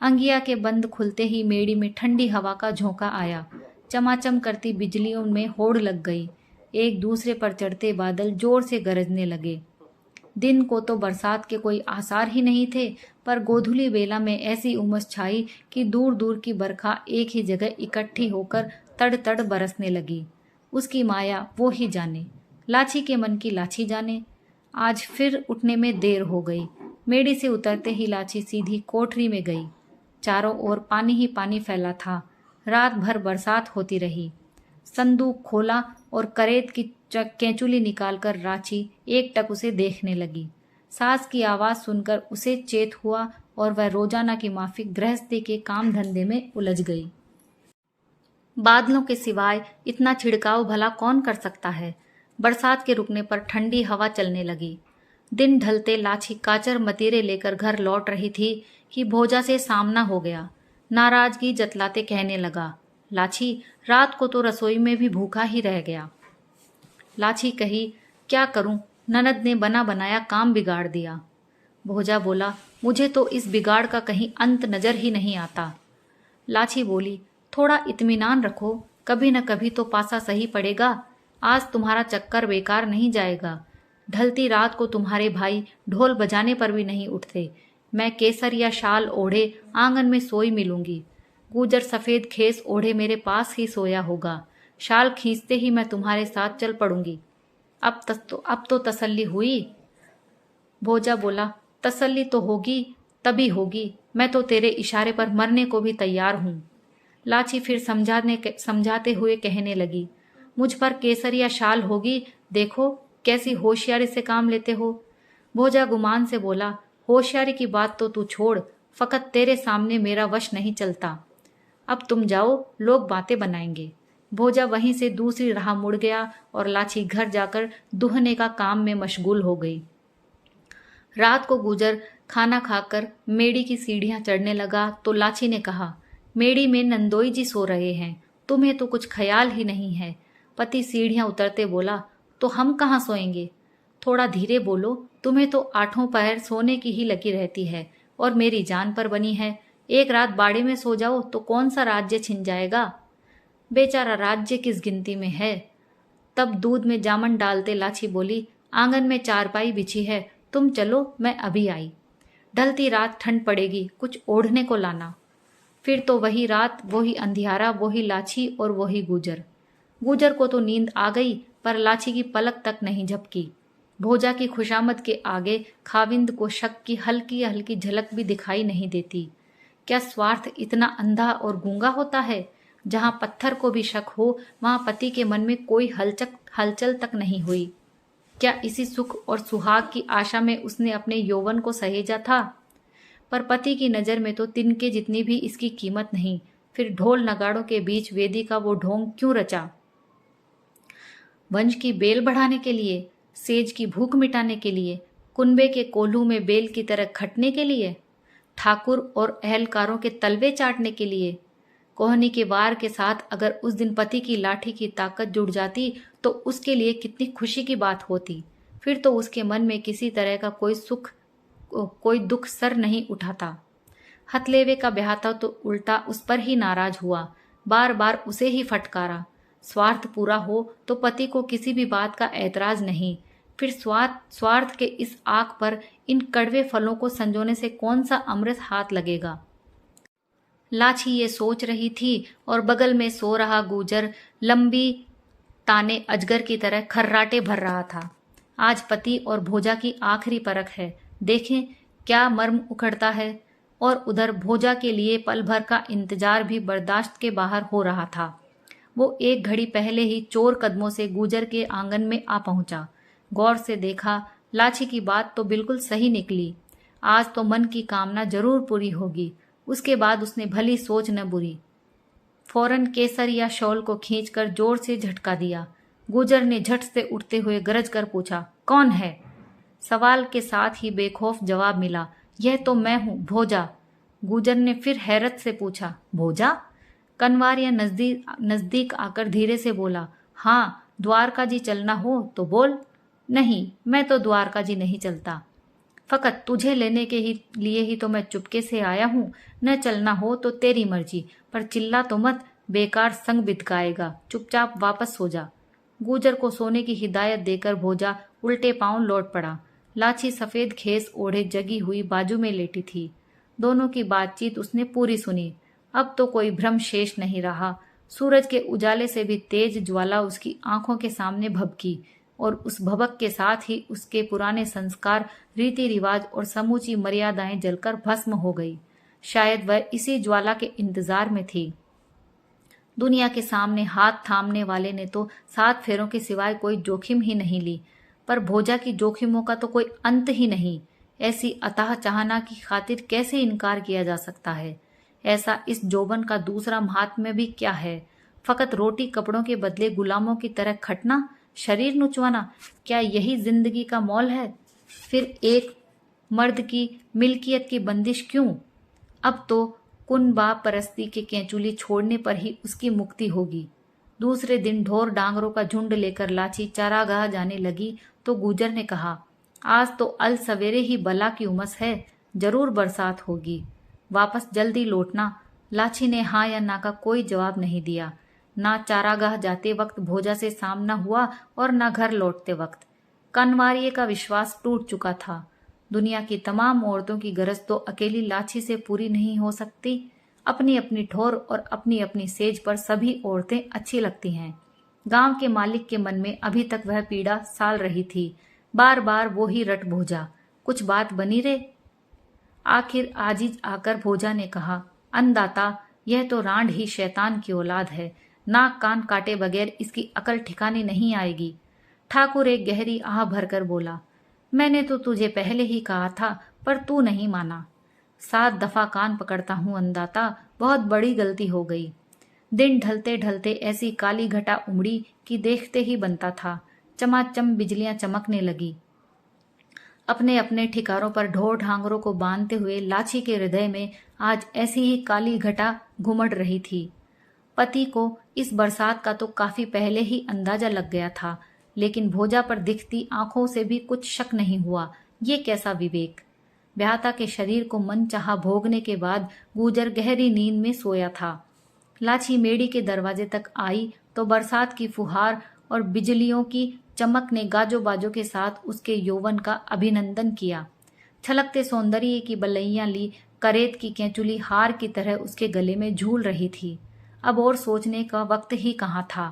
Speaker 1: अंगिया के बंद खुलते ही मेड़ी में ठंडी हवा का झोंका आया। चमाचम करती बिजलियों में होड़ लग गई। एक दूसरे पर चढ़ते बादल जोर से गरजने लगे। दिन को तो बरसात के कोई आसार ही नहीं थे, पर गोधूली बेला में ऐसी उमस छाई कि दूर दूर की बरखा एक ही जगह इकट्ठी होकर तड़ तड़ बरसने लगी। उसकी माया वो ही जाने, लाठी के मन की लाठी जाने। आज फिर उठने में देर हो गई। मेड़ी से उतरते ही लाठी सीधी कोठरी में गई। चारों ओर पानी ही पानी फैला था। रात भर बरसात होती रही। संदूक खोला और करेत की केंचुली निकालकर राची एकटक उसे देखने लगी। सास की आवाज सुनकर उसे चेत हुआ और वह रोजाना की माफिक गृहस्थी के काम धंधे में उलझ गई। बादलों के सिवाय इतना छिड़काव भला कौन कर सकता है। बरसात के रुकने पर ठंडी हवा चलने लगी। दिन ढलते लाठी काचर मतीरे लेकर घर लौट रही थी कि भोजा से सामना हो गया। नाराजगी जतलाते कहने लगा, लाठी, रात को तो रसोई में भी भूखा ही रह गया। लाठी कही, क्या करूं, ननद ने बना बनाया काम बिगाड़ दिया। भोजा बोला, मुझे तो इस बिगाड़ का कहीं अंत नजर ही नहीं आता। लाठी बोली, थोड़ा इत्मीनान रखो, कभी न कभी तो पासा सही पड़ेगा। आज तुम्हारा चक्कर बेकार नहीं जाएगा। ढलती रात को तुम्हारे भाई ढोल बजाने पर भी नहीं उठते। मैं केसर या शाल ओढ़े आंगन में सोई मिलूंगी। गुजर सफेद खेस ओढ़े मेरे पास ही सोया होगा। शाल खींचते ही मैं तुम्हारे साथ चल पड़ूंगी। अब तो तसल्ली हुई। भोजा बोला, तसल्ली तो होगी, तभी होगी। मैं तो तेरे इशारे पर मरने को भी तैयार हूं। लाठी फिर समझाते हुए कहने लगी, मुझ पर केसर या शाल होगी, देखो कैसी होशियारी से काम लेते हो। भोजा गुमान से बोला, होशियारी की बात तो तू छोड़, फकत तेरे सामने मेरा वश नहीं चलता। अब तुम जाओ, लोग बातें बनाएंगे। भोजा वहीं से दूसरी राह मुड़ गया और लाठी घर जाकर दुहने का काम में मशगूल हो गई। रात को गुजर खाना खाकर मेड़ी की सीढ़ियां चढ़ने लगा तो लाठी ने कहा, मेड़ी में नंदोई जी सो रहे हैं, तुम्हें तो कुछ ख्याल ही नहीं है। पति सीढ़ियां उतरते बोला, तो हम कहाँ सोएंगे। थोड़ा धीरे बोलो, तुम्हें तो 8 पहर सोने की ही लगी रहती है और मेरी जान पर बनी है। एक रात बाड़े में सो जाओ तो कौन सा राज्य छिन जाएगा। बेचारा राज्य किस गिनती में है। तब दूध में जामन डालते लाठी बोली, आंगन में चारपाई बिछी है, तुम चलो, मैं अभी आई। ढलती रात ठंड पड़ेगी, कुछ ओढ़ने को लाना। फिर तो वही रात, वही अंधियारा, वही लाठी और वही गुजर। गुजर को तो नींद आ गई, पर लाठी की पलक तक नहीं झपकी। भोजा की खुशामद के आगे खाविंद को शक की हल्की हल्की झलक भी दिखाई नहीं देती। क्या स्वार्थ इतना अंधा और गूंगा होता है। जहां पत्थर को भी शक हो, वहां पति के मन में कोई हलचल तक नहीं हुई। क्या इसी सुख और सुहाग की आशा में उसने अपने यौवन को सहेजा था। पर पति की नजर में तो तिनके जितनी भी इसकी कीमत नहीं। फिर ढोल नगाड़ों के बीच वेदी का वो ढोंग क्यों रचा? वंश की बेल बढ़ाने के लिए, सेज की भूख मिटाने के लिए, कुनबे के कोल्हू में बेल की तरह खटने के लिए, ठाकुर और अहलकारों के तलवे चाटने के लिए? कोहनी के वार के साथ अगर उस दिन पति की लाठी की ताकत जुड़ जाती तो उसके लिए कितनी खुशी की बात होती। फिर तो उसके मन में किसी तरह का कोई दुख सर नहीं उठाता। हथलेवे का ब्याहता तो उल्टा उस पर ही नाराज हुआ, बार बार उसे ही फटकारा। स्वार्थ पूरा हो तो पति को किसी भी बात का ऐतराज नहीं, फिर स्वार्थ के इस आग पर इन कड़वे फलों को संजोने से कौन सा अमृत हाथ लगेगा? लाछी ये सोच रही थी और बगल में सो रहा गुजर लंबी ताने अजगर की तरह खर्राटे भर रहा था। आज पति और भोजा की आखिरी परख है, देखें क्या मर्म उखड़ता है। और उधर भोजा के लिए पल भर का इंतजार भी बर्दाश्त के बाहर हो रहा था। वो एक घड़ी पहले ही चोर कदमों से गुजर के आंगन में आ पहुंचा। गौर से देखा, लाछी की बात तो बिल्कुल सही निकली। आज तो मन की कामना जरूर पूरी होगी। उसके बाद उसने भली सोच न बुरी, फौरन केसर या शॉल को खींचकर जोर से झटका दिया। गुजर ने झट से उठते हुए गरज कर पूछा, कौन है? सवाल के साथ ही बेखौफ जवाब मिला, यह तो मैं हूं, भोजा। गुजर ने फिर हैरत से पूछा, भोजा? कनवारिया नजदीक आकर धीरे से बोला, हाँ, द्वारका जी चलना हो तो बोल। नहीं, मैं तो द्वारका जी नहीं चलता, फकत तुझे लेने के लिए ही तो मैं चुपके से आया हूं। न चलना हो तो तेरी मर्जी, पर चिल्ला तो मत, बेकार संग बिदकाएगा। चुपचाप वापस सो जा। गुजर को सोने की हिदायत देकर भोजा उल्टे पांव लौट पड़ा। लाछी सफेद खेस ओढ़े जगी हुई बाजू में लेटी थी। दोनों की बातचीत उसने पूरी सुनी। अब तो कोई भ्रम शेष नहीं रहा। सूरज के उजाले से भी तेज ज्वाला उसकी आंखों के सामने भभकी और उस भभक के साथ ही उसके पुराने संस्कार, रीति रिवाज और समूची मर्यादाएं जलकर भस्म हो गई। शायद वह इसी ज्वाला के इंतजार में थी। दुनिया के सामने हाथ थामने वाले ने तो 7 फेरों के सिवाय कोई जोखिम ही नहीं ली, पर भोजा की जोखिमों का तो कोई अंत ही नहीं। ऐसी अथाह चाहना की खातिर कैसे इनकार किया जा सकता है? ऐसा इस जोबन का दूसरा महात्म्य भी क्या है? फकत रोटी कपड़ों के बदले गुलामों की तरह खटना, शरीर नुचवाना, क्या यही जिंदगी का मोल है? फिर एक मर्द की मिल्कियत की बंदिश क्यों? अब तो कुनबा परस्ती के केंचुली छोड़ने पर ही उसकी मुक्ति होगी। दूसरे दिन ढोर डांगरों का झुंड लेकर लाछी चारागाह जाने लगी तो गुजर ने कहा, आज तो अल सवेरे ही बला की उमस है, जरूर बरसात होगी, वापस जल्दी लौटना। लाछी ने हाँ या ना का कोई जवाब नहीं दिया। ना चारागाह जाते वक्त भोजा से सामना हुआ और ना घर लौटते वक्त। कनवारिये का विश्वास टूट चुका था। दुनिया की तमाम औरतों की गरज तो अकेली लाछी से पूरी नहीं हो सकती। अपनी अपनी ठोर और अपनी अपनी सेज पर सभी औरतें अच्छी लगती हैं। गांव के मालिक के मन में अभी तक वह पीड़ा साल रही थी। बार बार वो ही रट भोजा, कुछ बात बनी रे। आखिर आजिज आकर भोजा ने कहा, अन्नदाता, यह तो रांड ही शैतान की औलाद है। नाक कान काटे बगैर इसकी अकल ठिकाने नहीं आएगी। ठाकुर एक गहरी आह भरकर बोला, मैंने तो तुझे पहले ही कहा था, पर तू नहीं माना। 7 दफा कान पकड़ता हूं अन्नदाता, बहुत बड़ी गलती हो गई। दिन ढलते ढलते ऐसी काली घटा उमड़ी कि देखते ही बनता था। चमाचम बिजलियां चमकने लगी। अपने अपने ठिकारों पर ढोर ढांगरों को बांधते हुए लाछी के हृदय में आज ऐसी ही काली घटा घुमड़ रही थी। पति को इस बरसात का तो काफी पहले ही अंदाजा लग गया था, लेकिन भोजा पर दिखती आंखों से भी कुछ शक नहीं हुआ। ये कैसा विवेक! ब्याहता के शरीर को मन चाहा भोगने के बाद गुजर गहरी नींद में सोया था। लाछी मेड़ी के दरवाजे तक आई तो बरसात की फुहार और बिजलियों की चमक ने गाजो बाजो के साथ उसके यौवन का अभिनंदन किया। छलकते सौंदर्य की बलैया ली करेत की केंचुली हार की तरह उसके गले में झूल रही थी। अब और सोचने का वक्त ही कहाँ था।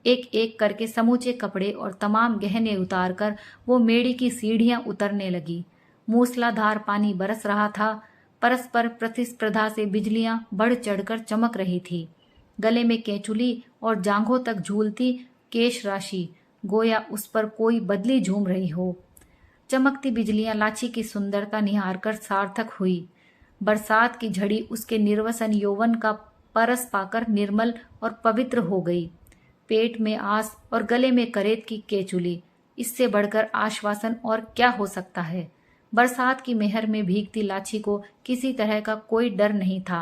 Speaker 1: एक एक करके समूचे कपड़े और तमाम गहने उतारकर वो मेड़ी की सीढ़ियां उतरने लगी। मूसलाधार पानी बरस रहा था। परस्पर प्रतिस्पर्धा से बिजलियां बढ़ चढ़कर चमक रही थी। गले में केंचुली और जांघों तक झूलती केश राशि, गोया उस पर कोई बदली झूम रही हो। चमकती बिजलियां लाछी की सुंदरता निहार कर सार्थक हुई। बरसात की झड़ी उसके निर्वसन यौवन का परस पाकर निर्मल और पवित्र हो गई। पेट में आस और गले में करेत की केचुली, इससे बढ़कर आश्वासन और क्या हो सकता है। बरसात की मेहर में भीगती लाची को किसी तरह का कोई डर नहीं था।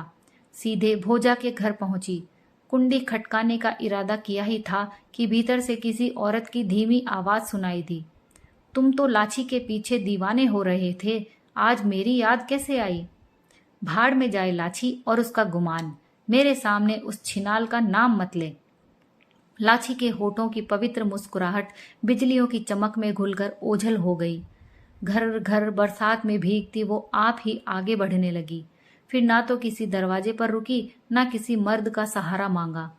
Speaker 1: सीधे भोजा के घर पहुंची। कुंडी खटकाने का इरादा किया ही था कि भीतर से किसी औरत की धीमी आवाज सुनाई दी। तुम तो लाची के पीछे दीवाने हो रहे थे, आज मेरी याद कैसे आई? भाड़ में जाए लाची और उसका गुमान, मेरे सामने उस छिनाल का नाम मत ले। लाची के होठों की पवित्र मुस्कुराहट बिजलियों की चमक में घुलकर ओझल हो गई। घर घर बरसात में भीगती वो आप ही आगे बढ़ने लगी। फिर ना तो किसी दरवाजे पर रुकी, ना किसी मर्द का सहारा मांगा।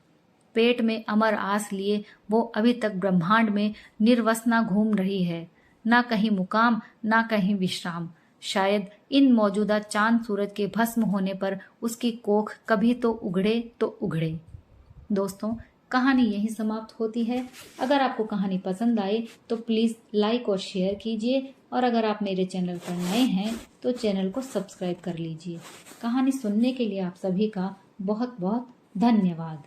Speaker 1: पेट में अमर आस लिए वो अभी तक ब्रह्मांड में निर्वसना घूम रही है, ना कहीं मुकाम ना कहीं विश्राम। शायद इन मौजूदा चांद सूरज के भस्म होने पर उसकी कोख कभी तो उघड़े तो उघड़े। दोस्तों, कहानी यहीं समाप्त होती है। अगर आपको कहानी पसंद आए तो प्लीज़ लाइक और शेयर कीजिए, और अगर आप मेरे चैनल पर नए हैं तो चैनल को सब्सक्राइब कर लीजिए। कहानी सुनने के लिए आप सभी का बहुत बहुत धन्यवाद।